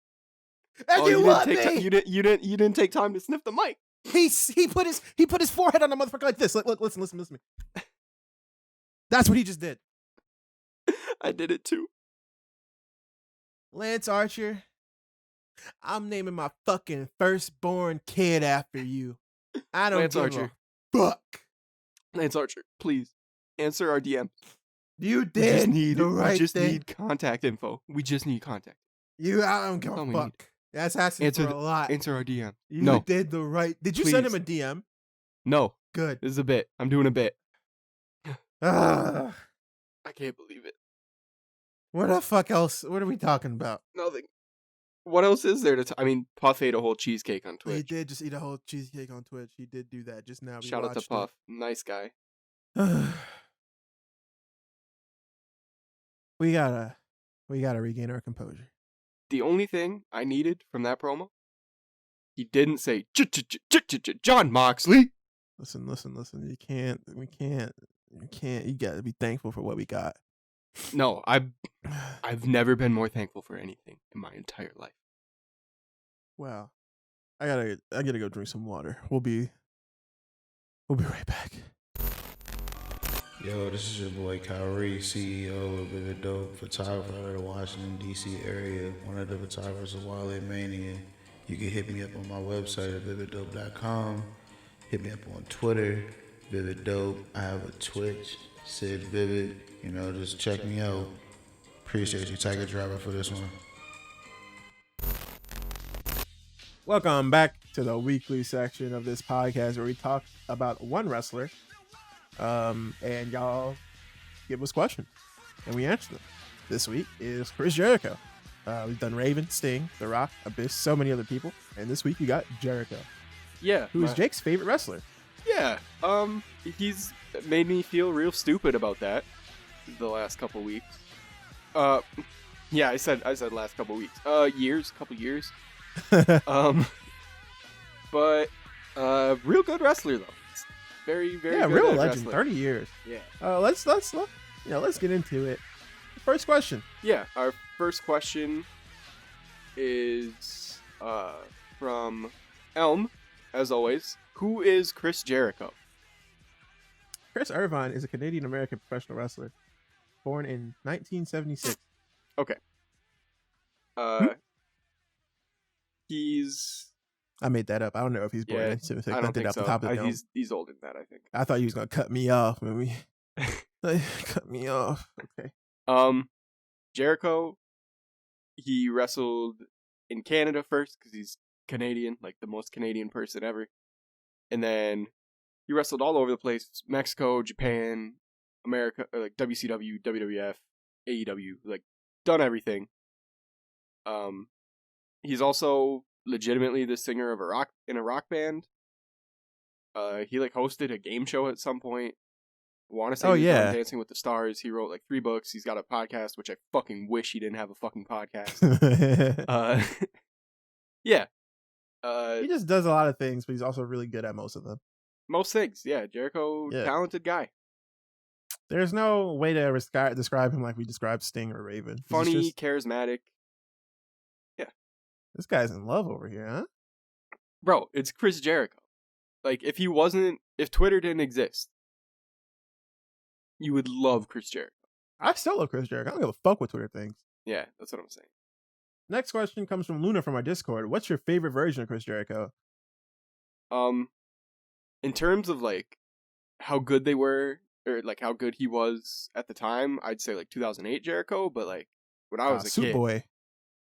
And you want me? You didn't take time to sniff the mic. He put his forehead on the motherfucker like this. Look, listen to me. That's what he just did. I did it too. Lance Archer, I'm naming my fucking firstborn kid after you. I don't Lance give Archer. a fuck. Lance Archer, please answer our DM. You did the right thing. We just need contact info. We just need contact. I don't give a fuck. That's asking for a lot. Answer our DM. You did the right. Did you send him a DM? No. Good. This is a bit. I'm doing a bit. I can't believe it. What the fuck else? What are we talking about? Nothing. What else is there to I mean, Puff ate a whole cheesecake on Twitch. He did just eat a whole cheesecake on Twitch. He did do that just now. Shout out to Puff. Nice guy. We gotta regain our composure. The only thing I needed from that promo, he didn't say John Moxley. Listen. We can't. You gotta be thankful for what we got. No, I've never been more thankful for anything in my entire life. Wow. I gotta go drink some water. We'll be right back. Yo, this is your boy Kyrie, CEO of Vivid Dope, photographer out of the Washington, D.C. area, one of the photographers of Wale Mania. You can hit me up on my website at vividdope.com. Hit me up on Twitter, Vivid Dope. I have a Twitch, Sid Vivid. Just check me out. Appreciate you, Tiger Driver, for this one. Welcome back to the weekly section of this podcast where we talk about one wrestler. And y'all give us questions and we answer them. This week is Chris Jericho. We've done Raven, Sting, The Rock, Abyss, so many other people, and this week we got Jericho. Yeah, who is Jake's favorite wrestler. Yeah, he's made me feel real stupid about that the last couple weeks. Yeah, I said last couple weeks. Couple years. But real good wrestler though. Very, very good real legend. wrestler. 30 years. Yeah. Let's get into it. First question. Yeah, our first question is from Elm, as always. Who is Chris Jericho? Chris Irvine is a Canadian-American professional wrestler, born in 1976. Okay. He's. I made that up. I don't know if he's born in 1976. I don't think off so. The top of the he's older than that, I think. I thought he was gonna cut me off when we cut me off. Okay. Jericho, he wrestled in Canada first because he's Canadian, like the most Canadian person ever. And then he wrestled all over the place: Mexico, Japan, America, like WCW, WWF, AEW, like done everything. He's also legitimately the singer of a rock band. He like hosted a game show at some point. Want to say he was on Dancing with the Stars. He wrote like 3 books. He's got a podcast, which I fucking wish he didn't have a fucking podcast. Yeah. He just does a lot of things, but he's also really good at most of them. Most things, yeah. Jericho, talented guy. There's no way to describe him like we described Sting or Raven. Funny, charismatic. Yeah. This guy's in love over here, huh? Bro, it's Chris Jericho. Like, if Twitter didn't exist, you would love Chris Jericho. I still love Chris Jericho. I don't give a fuck what Twitter thinks. Yeah, that's what I'm saying. Next question comes from Luna from our Discord. What's your favorite version of Chris Jericho? In terms of like how good they were or like how good he was at the time, I'd say like 2008 Jericho, but like when I was a Suit kid, Boy.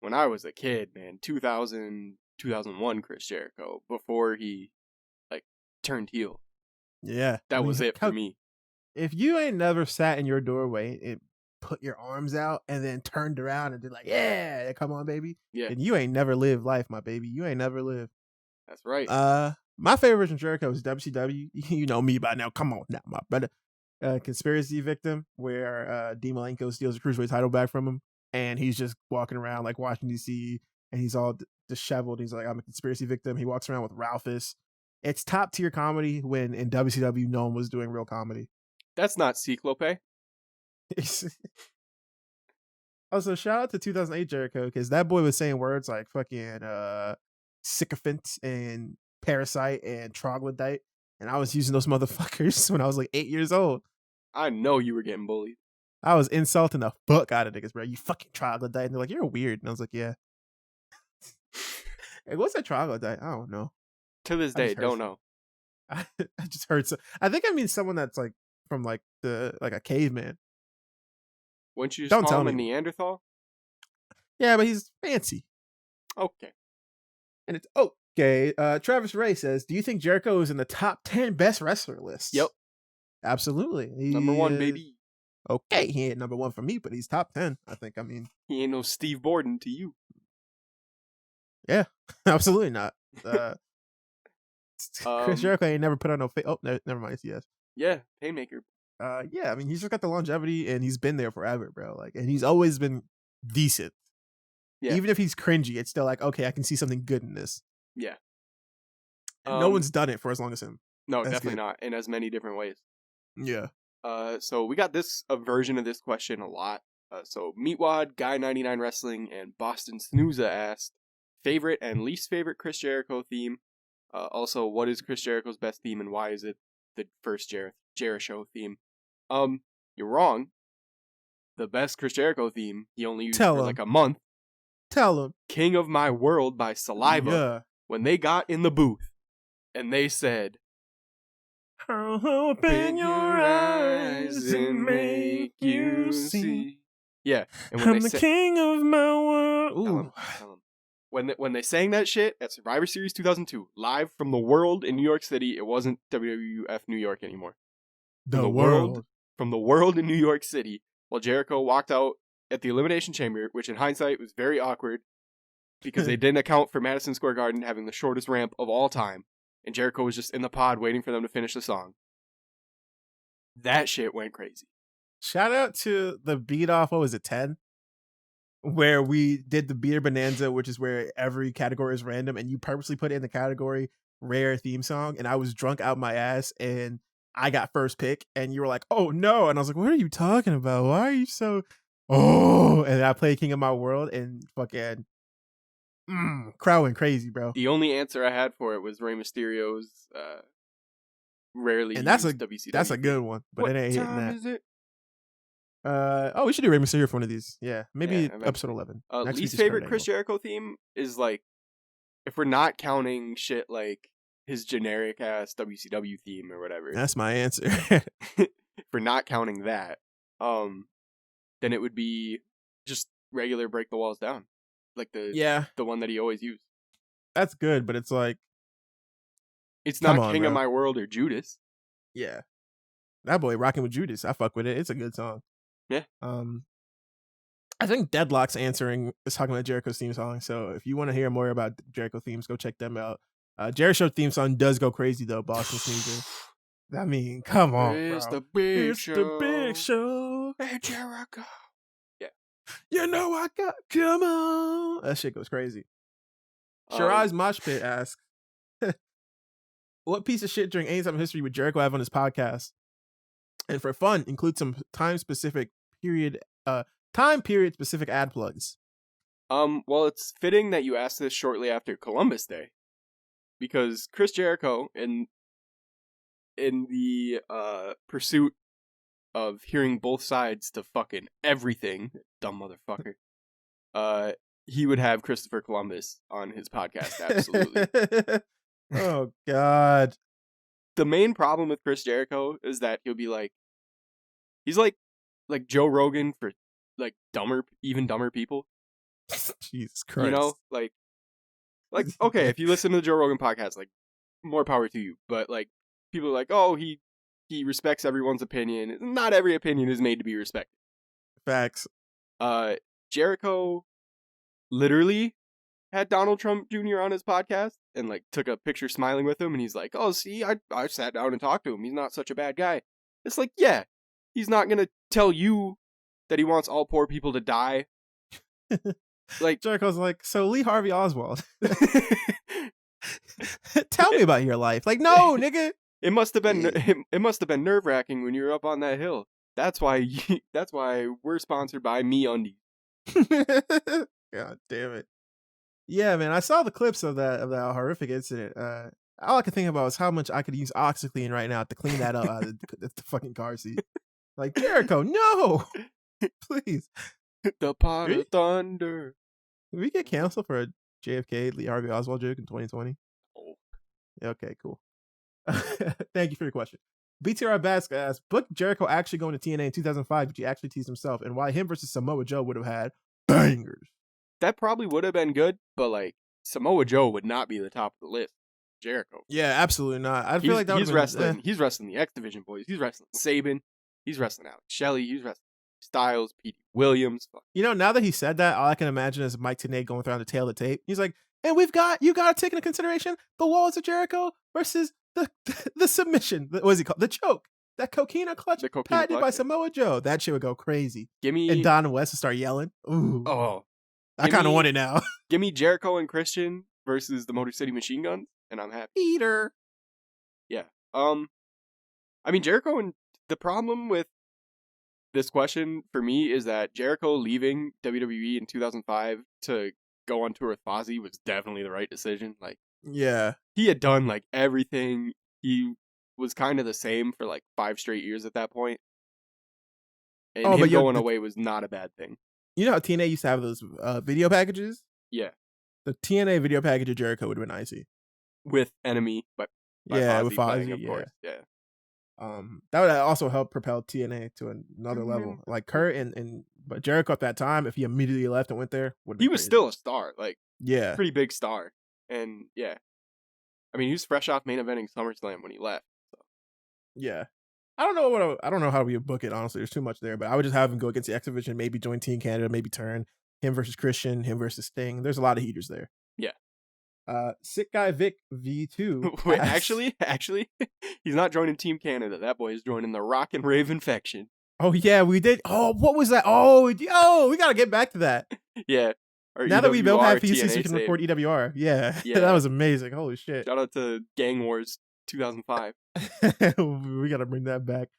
when I was a kid, man, 2000, 2001 Chris Jericho, before he like turned heel. Yeah. That was it for me. If you ain't never sat in your doorway and put your arms out and then turned around and did like, yeah, come on, baby. Yeah. And you ain't never lived life, my baby. You ain't never lived. That's right. My favorite version of Jericho is WCW. You know me by now. Come on now, my brother. Conspiracy Victim, where Dean Malenko steals the Cruiserweight title back from him. And he's just walking around like Washington, D.C. And he's all disheveled. He's like, I'm a conspiracy victim. He walks around with Ralphus. It's top tier comedy when in WCW no one was doing real comedy. That's not Cyclope. Also, shout out to 2008 Jericho, because that boy was saying words like fucking sycophant and parasite and troglodyte. And I was using those motherfuckers when I was like 8 years old. I know you were getting bullied. I was insulting the fuck out of niggas, bro. You fucking troglodyte. And they're like, you're weird. And I was like, yeah. Hey, what's a troglodyte? I don't know. To this day, don't know. I just heard. I think I mean someone that's like from like a caveman. Wouldn't you just Don't call tell him a me. Neanderthal? Yeah, but he's fancy. Okay. And it's okay. Travis Ray says, do you think Jericho is in the top 10 best wrestler lists? Yep. Absolutely. Number one, baby. Okay, he ain't number one for me, but he's top 10, I think. I mean, he ain't no Steve Borden to you. Yeah, absolutely not. Chris Jericho ain't never put on no face. Oh, never mind. Yes. Yeah, Haymaker. Yeah, I mean, he's just got the longevity, and he's been there forever, bro. Like, and he's always been decent. Yeah. Even if he's cringy, it's still like, okay, I can see something good in this. Yeah. And no one's done it for as long as him. No, That's definitely good. not, in as many different ways. Yeah. So we got a version of this question a lot. So Meatwad, Guy99 Wrestling, and Boston Snooza asked, favorite and least favorite Chris Jericho theme. Also, what is Chris Jericho's best theme, and why is it the first Jericho theme? You're wrong. The best Chris Jericho theme he only used for like a month. Tell him. King of My World by Saliva. Yeah. When they got in the booth and they said, open your eyes and make you see. Yeah, and when I'm the king of my world. Ooh. Tell him. When they sang that shit at Survivor Series 2002, live from the World in New York City, it wasn't WWF New York anymore. From the World in New York City, while Jericho walked out at the Elimination Chamber, which in hindsight was very awkward because they didn't account for Madison Square Garden having the shortest ramp of all time, and Jericho was just in the pod waiting for them to finish the song. That shit went crazy. Shout out to the beat off, what was it, 10? Where we did the beer bonanza, which is where every category is random, and you purposely put in the category rare theme song, and I was drunk out my ass, and I got first pick, and you were like, oh no, and I was like, what are you talking about? Why are you so and I played King of My World, and fucking crowd went crazy, bro. The only answer I had for it was Rey Mysterio's rarely and that's used a WCW. that's a good one, but what it ain't hitting time that. Is it? We should do Rey Mysterio for one of these. Yeah, maybe Yeah, episode 11. Next Least week is favorite Kurt Chris Angle. Jericho theme is like, if we're not counting shit like his generic ass WCW theme or whatever. That's my answer. If we're not counting that, then it would be just regular Break the Walls Down, like the one that he always used. That's good, but it's like, it's not on, King bro. of My World or Judas. Yeah, that boy rocking with Judas. I fuck with it. It's a good song. Yeah. I think Deadlock's answering is talking about Jericho's theme song. So if you want to hear more about Jericho themes, go check them out. Jericho theme song does go crazy though. Boston Snoozer. I mean, come on, It's bro. the big It's show. the big show. Hey, Jericho. Yeah. You know I got. Come on. That shit goes crazy. Shiraz Moshpit asks, what piece of shit during any time of history would Jericho have on his podcast? And for fun, include some time period specific ad plugs. Well, it's fitting that you asked this shortly after Columbus Day, because Chris Jericho, in the pursuit of hearing both sides to fucking everything, dumb motherfucker, he would have Christopher Columbus on his podcast. Absolutely. Oh God. The main problem with Chris Jericho is that he'll be like, He's like Joe Rogan for like even dumber people. Jesus Christ. You know, like okay, if you listen to the Joe Rogan podcast, like more power to you. But like people are like, oh, he respects everyone's opinion. Not every opinion is made to be respected. Facts. Jericho literally had Donald Trump Jr. on his podcast and like took a picture smiling with him, and he's like, oh, see, I sat down and talked to him. He's not such a bad guy. It's like, yeah, he's not gonna tell you that he wants all poor people to die. Like Jericho's like, so Lee Harvey Oswald. Tell me about your life. Like, no, nigga. It must have been nerve-wracking when you were up on that hill. That's why we're sponsored by MeUndies. God damn it. Yeah, man, I saw the clips of that horrific incident. All I could think about was how much I could use OxyClean right now to clean that up out of the fucking car seat. Like, Jericho, no! Please. The pot of thunder. Did we get canceled for a JFK Lee Harvey Oswald joke in 2020? Oh. Okay, cool. Thank you for your question. BTR Bask asks, book Jericho actually going to TNA in 2005, but he actually teased himself, and why him versus Samoa Joe would have had bangers. That probably would have been good, but like Samoa Joe would not be the top of the list. Jericho. Yeah, absolutely not. I feel like that he's wrestling. He's wrestling the X Division boys. He's wrestling Sabin. He's wrestling Alex Shelley. He's wrestling Styles, P.D. Williams. You know, now that he said that, all I can imagine is Mike Tenay going through the tail of the tape. He's like, and you got to take into consideration the walls of Jericho versus the submission. What is he called? The choke. That coquina clutch patented by Samoa Joe. That shit would go crazy. And Don West would start yelling. Ooh. Oh. I kind of want it now. Give me Jericho and Christian versus the Motor City Machine Guns, and I'm happy. Eater. Yeah. I mean, Jericho, and the problem with this question for me is that Jericho leaving WWE in 2005 to go on tour with Fozzy was definitely the right decision. Like, yeah, he had done like everything. He was kind of the same for like 5 straight years at that point. And him going away was not a bad thing. You know how TNA used to have those video packages? Yeah. The TNA video package of Jericho would have been icy. With Enemy, but yeah, Fozzy with Fozzy, playing, of course. Yeah. That would also help propel TNA to another level. Like Kurt but Jericho at that time, if he immediately left and went there, he was still a star. Like, yeah, pretty big star. And yeah, I mean, he was fresh off main eventing SummerSlam when he left. So. Yeah. I don't know how we would book it, honestly. There's too much there, but I would just have him go against the X Division, maybe join Team Canada, maybe turn him versus Christian, him versus Sting. There's a lot of heaters there. Yeah. Sick Guy Vic V2. Wait, actually, he's not joining Team Canada. That boy is joining the Rock and Raven faction. Oh yeah, we did. Oh, what was that? Oh, we gotta get back to that. Yeah. Or now that we both have PCs, we can record EWR. Yeah. That was amazing. Holy shit. Shout out to Gang Wars 2005. We gotta bring that back.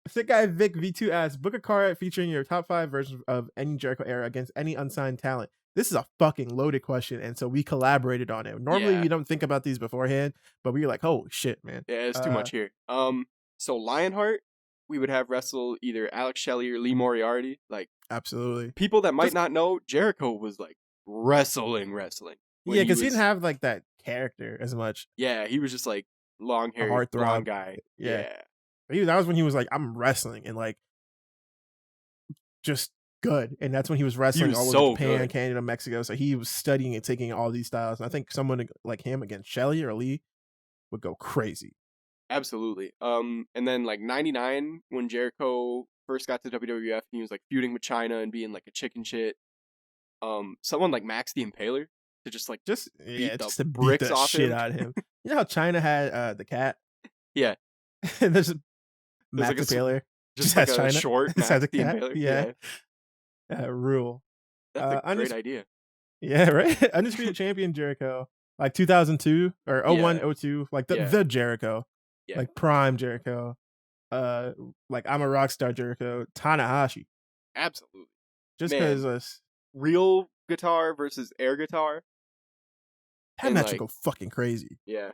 Sick Guy Vic V2 asks, book a card featuring your top 5 versions of any Jericho era against any unsigned talent. This is a fucking loaded question, and so we collaborated on it. Normally we don't think about these beforehand, but we were like, holy shit, man. Yeah, it's too much here. So Lionheart, we would have wrestle either Alex Shelley or Lee Moriarty. Like, absolutely. People that might not know, Jericho was like wrestling. Yeah, because he didn't have like that character as much. Yeah, he was just like long hair, blonde guy. Yeah. That was when he was like, I'm wrestling, and like just good. And that's when he was wrestling all over Japan, Canada, Mexico. So he was studying and taking all these styles. And I think someone like him against Shelley or Lee would go crazy. Absolutely. And then like 99, when Jericho first got to WWF, and he was like feuding with China and being like a chicken shit. Someone like Max the Impaler to just beat the bricks off shit him. out of him. You know how China had the cat? Yeah. There's Max the Impaler. Just like has a China. short Just Max has a the cat. Impaler. Yeah. Rule. That's a great idea. Yeah, right? Undisputed Champion Jericho. Like 2002 or 01, 02. Like the Jericho. Yeah. Like prime Jericho. Like I'm a rock star Jericho. Tanahashi. Absolutely. Just because real guitar versus air guitar. That match would go fucking crazy. Yeah.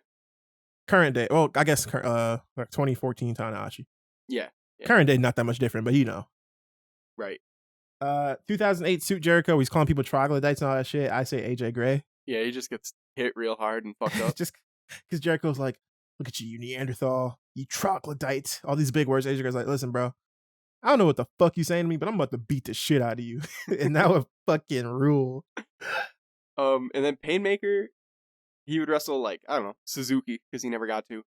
Current day. Well, I guess like 2014 Tanahashi. Yeah. Current day, not that much different, but you know. Right. 2008 Suit Jericho. He's calling people troglodytes and all that shit. I say AJ Gray. Yeah, he just gets hit real hard and fucked up. Just because Jericho's like, look at you, you Neanderthal, you troglodyte. All these big words. AJ Gray's like, listen, bro, I don't know what the fuck you saying to me, but I'm about to beat the shit out of you. And that would fucking rule. And then Painmaker, he would wrestle like, I don't know, Suzuki, because he never got to.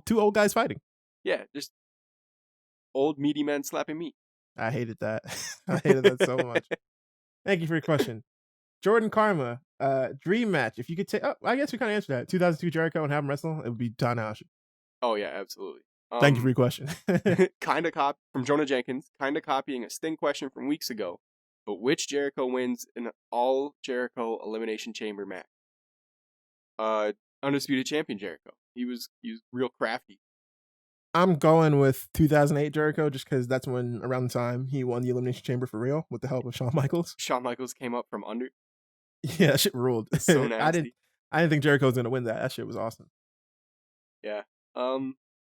Two old guys fighting. Yeah, just old meaty men slapping meat. I hated that. I hated that so much. Thank you for your question. Jordan Karma, dream match. If you could take, I guess we kind of answered that. 2002 Jericho and have him wrestle, it would be Tanahashi. Oh yeah, absolutely. Thank you for your question. From Jonah Jenkins, kind of copying a Sting question from weeks ago, but which Jericho wins an all Jericho Elimination Chamber match? Undisputed Champion Jericho. He was real crafty. I'm going with 2008 Jericho just because that's when, around the time, he won the Elimination Chamber for real with the help of Shawn Michaels. Shawn Michaels came up from under. Yeah, that shit ruled. So nasty. I didn't think Jericho was gonna win that. That shit was awesome. Yeah.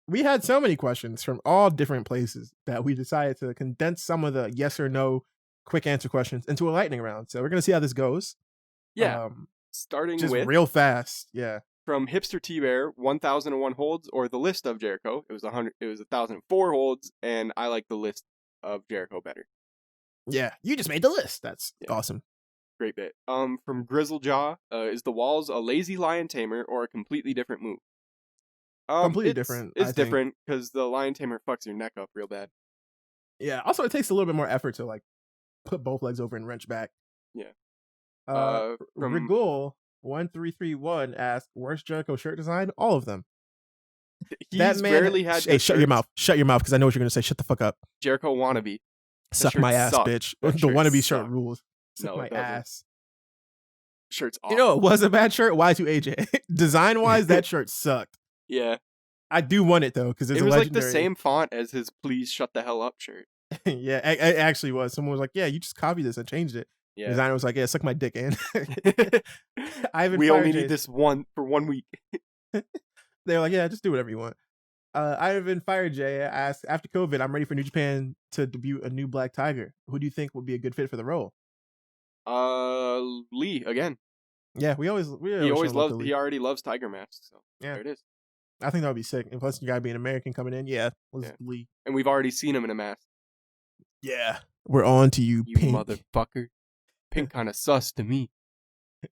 We had so many questions from all different places that we decided to condense some of the yes or no quick answer questions into a lightning round. So we're gonna see how this goes. Yeah. Starting just with real fast. Yeah. From Hipster T-Bear, 1001 holds, or the list of Jericho. It was 1004 holds, and I like the list of Jericho better. Yeah, you just made the list. That's awesome. Great bit. From Grizzle Jaw, is the Walls a lazy lion tamer or a completely different move? Completely different. It's different because the lion tamer fucks your neck up real bad. Yeah. Also, it takes a little bit more effort to like put both legs over and wrench back. Yeah. From Rigul 1331 asked, "Worst Jericho shirt design? All of them." He's rarely had. Hey, shut your mouth! Shut your mouth, because I know what you're gonna say. Shut the fuck up. Jericho wannabe. Suck my ass, bitch. The wannabe shirt rules. Suck my ass. Shirt's awful. You know, it was a bad shirt. Y2AJ. Design wise, that shirt sucked. Yeah. I do want it though, because it was like the same font as his "Please Shut the Hell Up" shirt. Yeah, it actually was. Someone was like, "Yeah, you just copied this and changed it." Yeah. Designer was like, "Yeah, suck my dick, in." We only need this one for 1 week. They were like, "Yeah, just do whatever you want." Ivan Fire J asked, "After COVID, I'm ready for New Japan to debut a new Black Tiger. Who do you think would be a good fit for the role?" Lee again. Yeah, he already loves Tiger masks. So yeah, there it is. I think that would be sick. And plus, you gotta be an American coming in. Yeah, Lee. And we've already seen him in a mask. Yeah, we're on to you, Pink. Motherfucker. Pink kind of sus to me.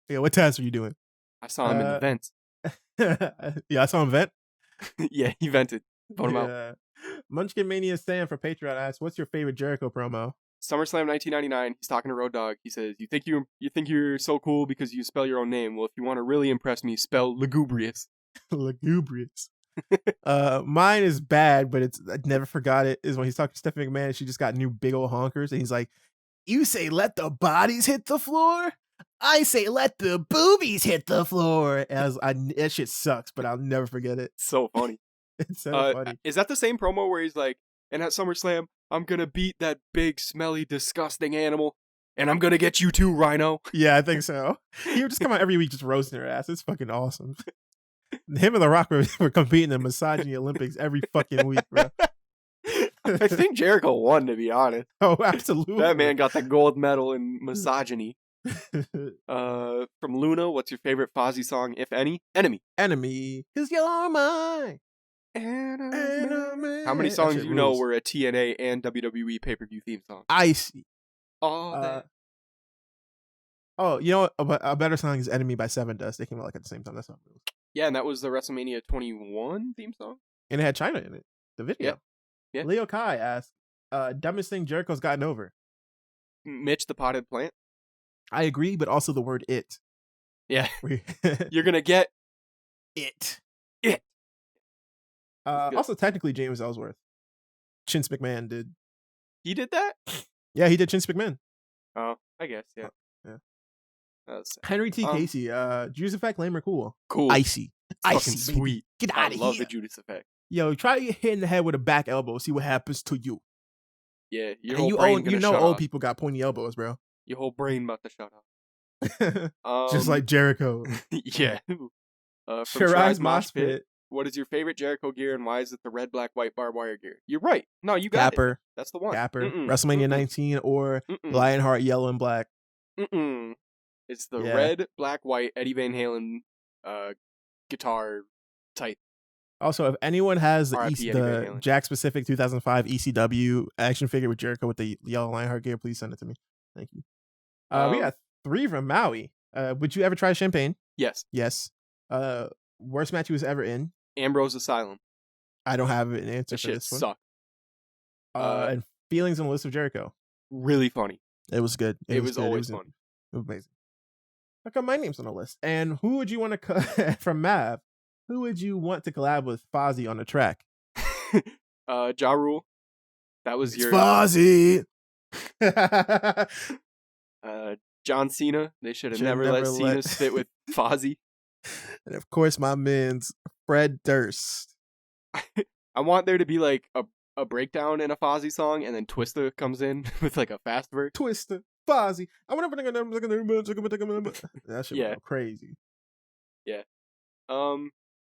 Yeah, what task were you doing? I saw him in the vents. Yeah, I saw him vent. Yeah, he vented. Vote him out. Munchkin Mania Sam for Patreon asks, "What's your favorite Jericho promo?" SummerSlam 1999. He's talking to Road Dogg. He says, "You think you're so cool because you spell your own name? Well, if you want to really impress me, spell lugubrious." Lugubrious. Mine is bad, but I never forgot it. Is when he's talking to Stephanie McMahon and she just got new big old honkers, and he's like, "You say let the bodies hit the floor? I say let the boobies hit the floor." And that shit sucks, but I'll never forget it. So funny. It's so funny. Is that the same promo where he's like, "And at SummerSlam, I'm gonna beat that big, smelly, disgusting animal, and I'm gonna get you too, Rhino"? Yeah, I think so. He would just come out every week just roasting her ass. It's fucking awesome. Him and The Rock were competing in misogyny Olympics every fucking week, bro. I think Jericho won, to be honest. Oh, absolutely. That man got the gold medal in misogyny. From Luna, what's your favorite Fozzy song, if any? Enemy. Enemy. 'Cause you're my enemy. How many songs you know were a TNA and WWE pay-per-view theme song? Icy. Oh, you know what? A better song is Enemy by Seven Dust. They came out like at the same time. That's not real. Yeah, and that was the WrestleMania 21 theme song. And it had China in it. The video. Yeah. Leo Kai asked, "Dumbest thing Jericho's gotten over?" Mitch the Potted Plant. I agree, but also the word "it." Yeah. You're gonna get it. It. Also, technically, James Ellsworth. Vince McMahon did. He did that? Yeah, he did Vince McMahon. Oh, I guess, yeah. Henry T. Casey, Judas Effect, lame or cool? Cool. Icy. Fucking sweet. Get out of here. I love the Judas Effect. Yo, try to get hit in the head with a back elbow, see what happens to you. Yeah, old people got pointy elbows, bro. Your whole brain about to shut up. Just like Jericho. Yeah. Shiraz Mosh Pit. What is your favorite Jericho gear and why is it the red, black, white barbed wire gear? You're right. No, you got Gapper. it. That's the one. Gapper. WrestleMania 19 or Lionheart yellow and black. It's the red, black, white Eddie Van Halen guitar type. Also, if anyone has the R.I.P. Eddie Van the Halen. Jack specific 2005 ECW action figure with Jericho with the yellow Lionheart gear, please send it to me. Thank you. We got 3 from Maui. Would you ever try champagne? Yes. Yes. Worst match he was ever in? Ambrose Asylum. I don't have an answer That for shit this one. sucked. And feelings on the list of Jericho. Really funny. It was good. It was good. always fun. It was amazing. How come my name's on the list? And who would you want to from Mav? Who would you want to collab with Fozzy on the track? Ja Rule. That was your Fozzy. John Cena. They should have never let Cena sit with Fozzy. And of course, my man's Fred Durst. I want there to be like a breakdown in a Fozzy song, and then Twista comes in with like a fast verse. Twista, Fozzy. I want to. That shit Yeah. was crazy. Yeah.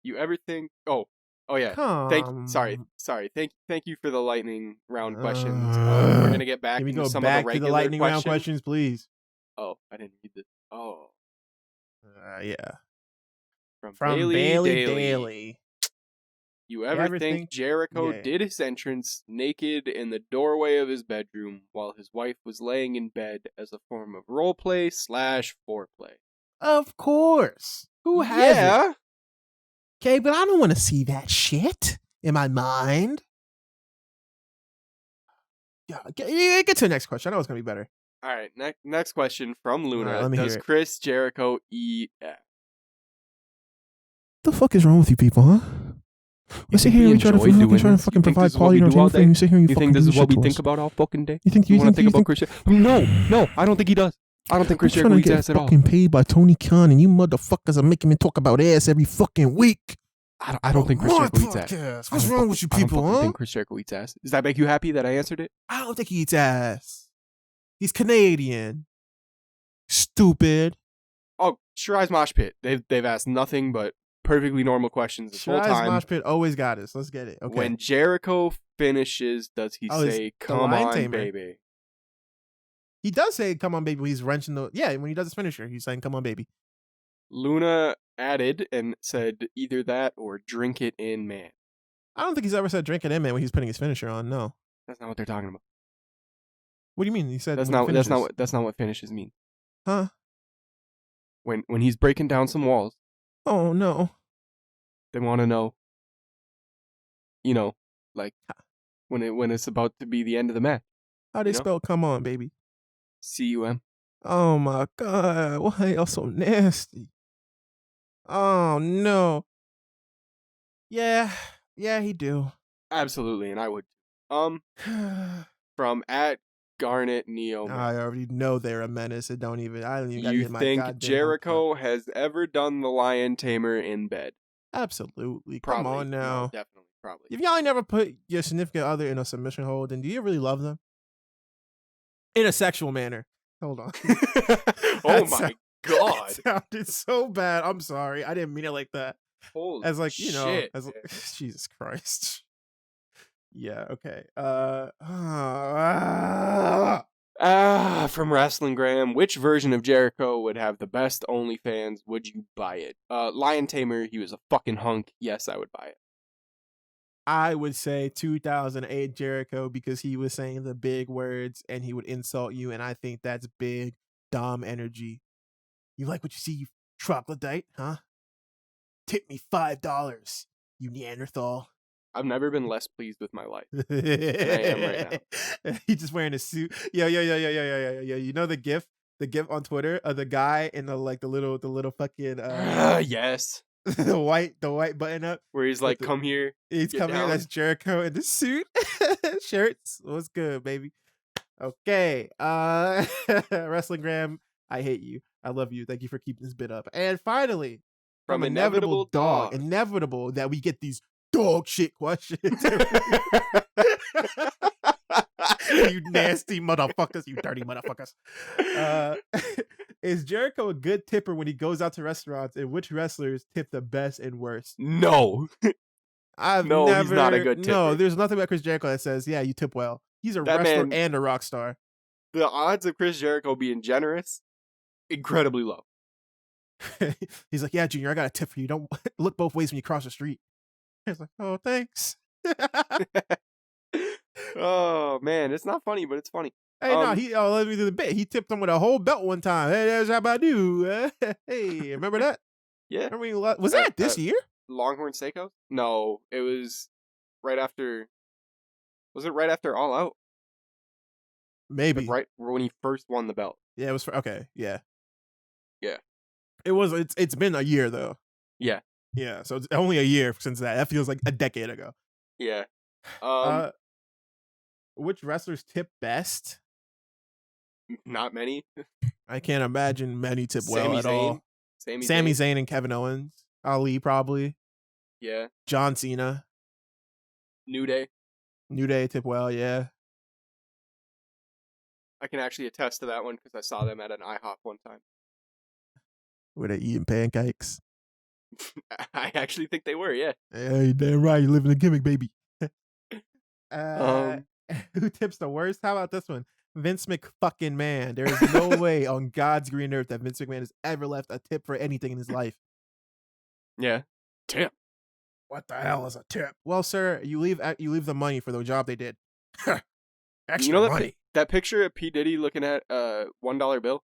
You ever think? Oh yeah. Sorry. Thank you for the lightning round questions. We're gonna get back Can we into go some back of the to regular the lightning questions. round questions, please? Oh, I didn't read this. Oh, Yeah. from Bailey Daly. Daily. You ever think Jericho did his entrance naked in the doorway of his bedroom while his wife was laying in bed as a form of roleplay / foreplay? Of course. Who hasn't? Okay, but I don't want to see that shit in my mind. Yeah, get to the next question. I know it's gonna be better. All right, next question from Luna. All right, let me Does hear it. Khris Jericho EF? The fuck is wrong with you people, huh? You sit here and try to fucking provide quality entertainment for you. You sit here and you think this is what we think about all fucking day? You think want to think about Khris? No, I don't think he does. I don't think Khris Jericho eats ass at all. I'm fucking paid by Tony Khan, and you motherfuckers are making me talk about ass every fucking week. I don't think Khris Jericho eats ass. What's wrong with you people, I don't think Khris Jericho eats ass. Does that make you happy that I answered it? I don't think he eats ass. He's Canadian. Stupid. Oh, Shirai's Mosh Pit. They've asked nothing but perfectly normal questions this whole time. Mosh Pit always got us. Let's get it. Okay. When Jericho finishes, does he say, "Come on, tamer. Baby"? He does say, "Come on, baby." When he's wrenching the when he does his finisher, he's saying, "Come on, baby." Luna added and said either that or "Drink it in, man." I don't think he's ever said "Drink it in, man" when he's putting his finisher on. No, that's not what they're talking about. What do you mean? He said that's not what finishes mean. Huh? When he's breaking down some walls. Oh no. They want to know. You know, like when it's about to be the end of the match. How do they spell "come on, baby"? CUM. Oh my god! Why y'all so nasty? Oh no. Yeah, he do. Absolutely, and I would. From @Garnet Neo. I already know they're a menace. I don't even gotta You get my think Jericho has ever done the lion tamer in bed? Absolutely. Probably. Come on now. No, definitely. Probably. If y'all ain't never put your significant other in a submission hold, then do you really love them? In a sexual manner. Hold on. Oh my god. That sounded so bad. I'm sorry. I didn't mean it like that. Holy as like, shit. Jesus Christ. Yeah, okay. From Wrestling Graham, which version of Jericho would have the best OnlyFans? Would you buy it? Lion Tamer, he was a fucking hunk. Yes, I would buy it. I would say 2008 Jericho because he was saying the big words and he would insult you, and I think that's big Dom energy. You like what you see, you troglodyte, huh? Tip me $5, you Neanderthal. I've never been less pleased with my life than I am right now. He's just wearing a suit. Yeah. You know the gif on Twitter of the guy in the little fucking yes. the white button up where he's like, come here. He's coming here. That's Jericho in the suit. Shirts. What's good, baby? Okay. Wrestling Graham, I hate you. I love you. Thank you for keeping this bit up. And finally, from Inevitable Dog. Inevitable that we get these dog shit questions. You nasty motherfuckers, you dirty motherfuckers. Is Jericho a good tipper when he goes out to restaurants, and which wrestlers tip the best and worst? No. He's not a good tipper. No, there's nothing about Khris Jericho that says, yeah, you tip well. He's a wrestler and a rock star. The odds of Khris Jericho being generous, incredibly low. He's like, yeah, Junior, I got a tip for you. Don't look both ways when you cross the street. He's like, oh, thanks. Oh man, it's not funny, but it's funny. Hey, no, let me do the bit. He tipped him with a whole belt one time. Hey, there's how I do. Hey, remember that? Yeah. Remember was that this year? Longhorn Steakhouse? No, it was right after. Was it right after All Out? Maybe. Like right when he first won the belt. Yeah, it was okay. Yeah. Yeah. It's been a year though. Yeah. Yeah, so it's only a year since that. That feels like a decade ago. Yeah. Which wrestlers tip best? Not many. I can't imagine many tip well at all. Sami Zayn and Kevin Owens. Ali probably. Yeah. John Cena. New Day tip well, yeah. I can actually attest to that one because I saw them at an IHOP one time. Were they eating pancakes? I actually think they were, yeah. Hey, damn right, you live in a gimmick, baby. Who tips the worst? How about this one? Vince McFuckin man. There is no way on God's green earth that Vince McMahon has ever left a tip for anything in his life. Yeah. Tip. What the hell is a tip? Well, sir, you leave the money for the job they did. Extra money. That picture of P. Diddy looking at a $1 bill?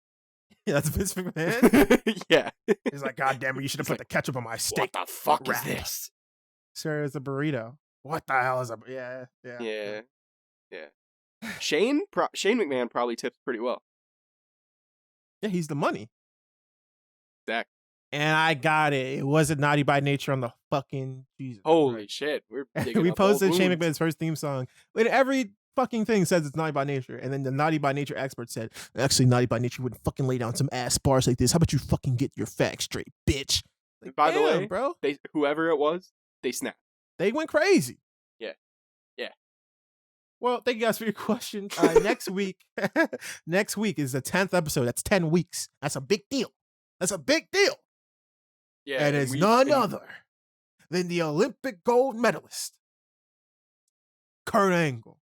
Yeah, that's Vince McMahon? Yeah. He's like, God damn it, you should have put the ketchup on my steak. What the fuck is this? Sir, it's a burrito. What the hell is a... Yeah. Shane McMahon probably tips pretty well. Yeah, he's the money. Exactly. And I got it. It wasn't Naughty by Nature on the fucking Jesus. Holy shit. We posted Shane McMahon's first theme song. And every fucking thing says it's Naughty by Nature. And then the Naughty by Nature expert said, actually, Naughty by Nature wouldn't fucking lay down some ass bars like this. How about you fucking get your facts straight, bitch? Like, by the way, bro, whoever it was, they snapped. They went crazy. Yeah. Well, thank you guys for your questions. Next week is the 10th episode. That's 10 weeks. That's a big deal. Yeah, and it's none other than the Olympic gold medalist, Kurt Angle.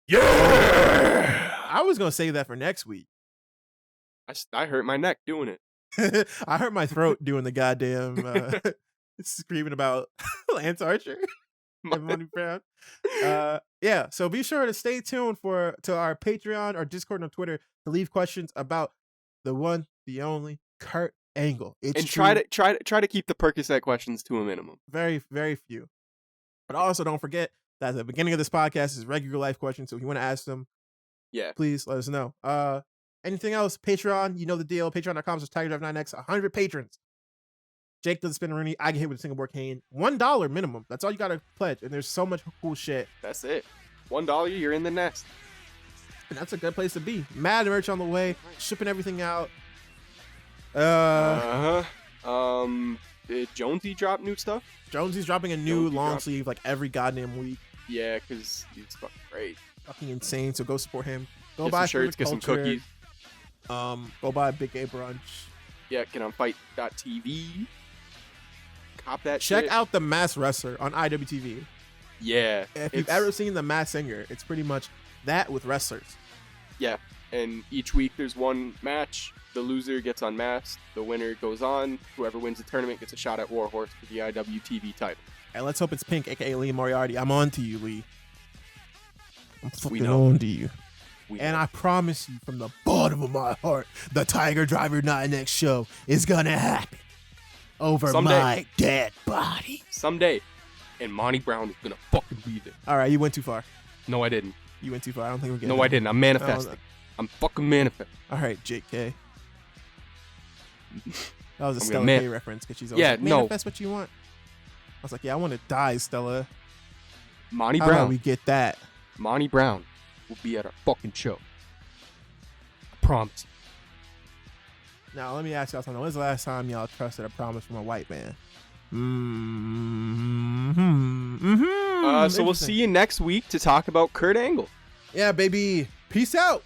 Yeah! I was going to save that for next week. I hurt my neck doing it. I hurt my throat doing the goddamn screaming about Lance Archer. Money Brown. Yeah, so be sure to stay tuned to our Patreon or Discord on Twitter to leave questions about the one, the only Kurt Angle. Try to keep the Percocet questions to a minimum. Very, very few. But also don't forget that at the beginning of this podcast is regular life questions. So if you want to ask them, please let us know. Anything else? Patreon, you know the deal. Patreon.com/TigerDrive9X. 100 patrons. Jake does the spin Rooney. I get hit with a single board cane. $1 minimum. That's all you gotta pledge. And there's so much cool shit. That's it. $1, you're in the nest. And that's a good place to be. Mad merch on the way. Shipping everything out. Did Jonesy drop new stuff? Jonesy's dropping a new long sleeve like every goddamn week. Yeah, because he's fucking great. Fucking insane. So go support him. Go get buy some shirts, get some cookies. Go buy a Big A brunch. Yeah, get on fight.tv. Cop that Check shit. out The Masked Wrestler on IWTV. Yeah. If you've ever seen The Masked Singer, it's pretty much that with wrestlers. Yeah, and each week there's one match. The loser gets unmasked. The winner goes on. Whoever wins the tournament gets a shot at Warhorse for the IWTV title. And let's hope it's Pink, a.k.a. Lee Moriarty. I'm on to you, Lee. I'm fucking on to you. And I promise you from the bottom of my heart, the Tiger Driver 9X show is going to happen over my dead body. Someday. And Monty Brown is going to fucking be there. All right, you went too far. No, I didn't. You went too far. I don't think we're getting No, I didn't. I'm manifesting. I'm fucking manifesting. All right, JK. That was a Stella K reference because she's always like, manifest what you want. I was like, yeah, I want to die, Stella. Monty How Brown. about we get that? Monty Brown will be at our fucking show. I promise. Now, let me ask y'all something. When's the last time y'all trusted a promise from a white man? So we'll see you next week to talk about Kurt Angle. Yeah, baby. Peace out.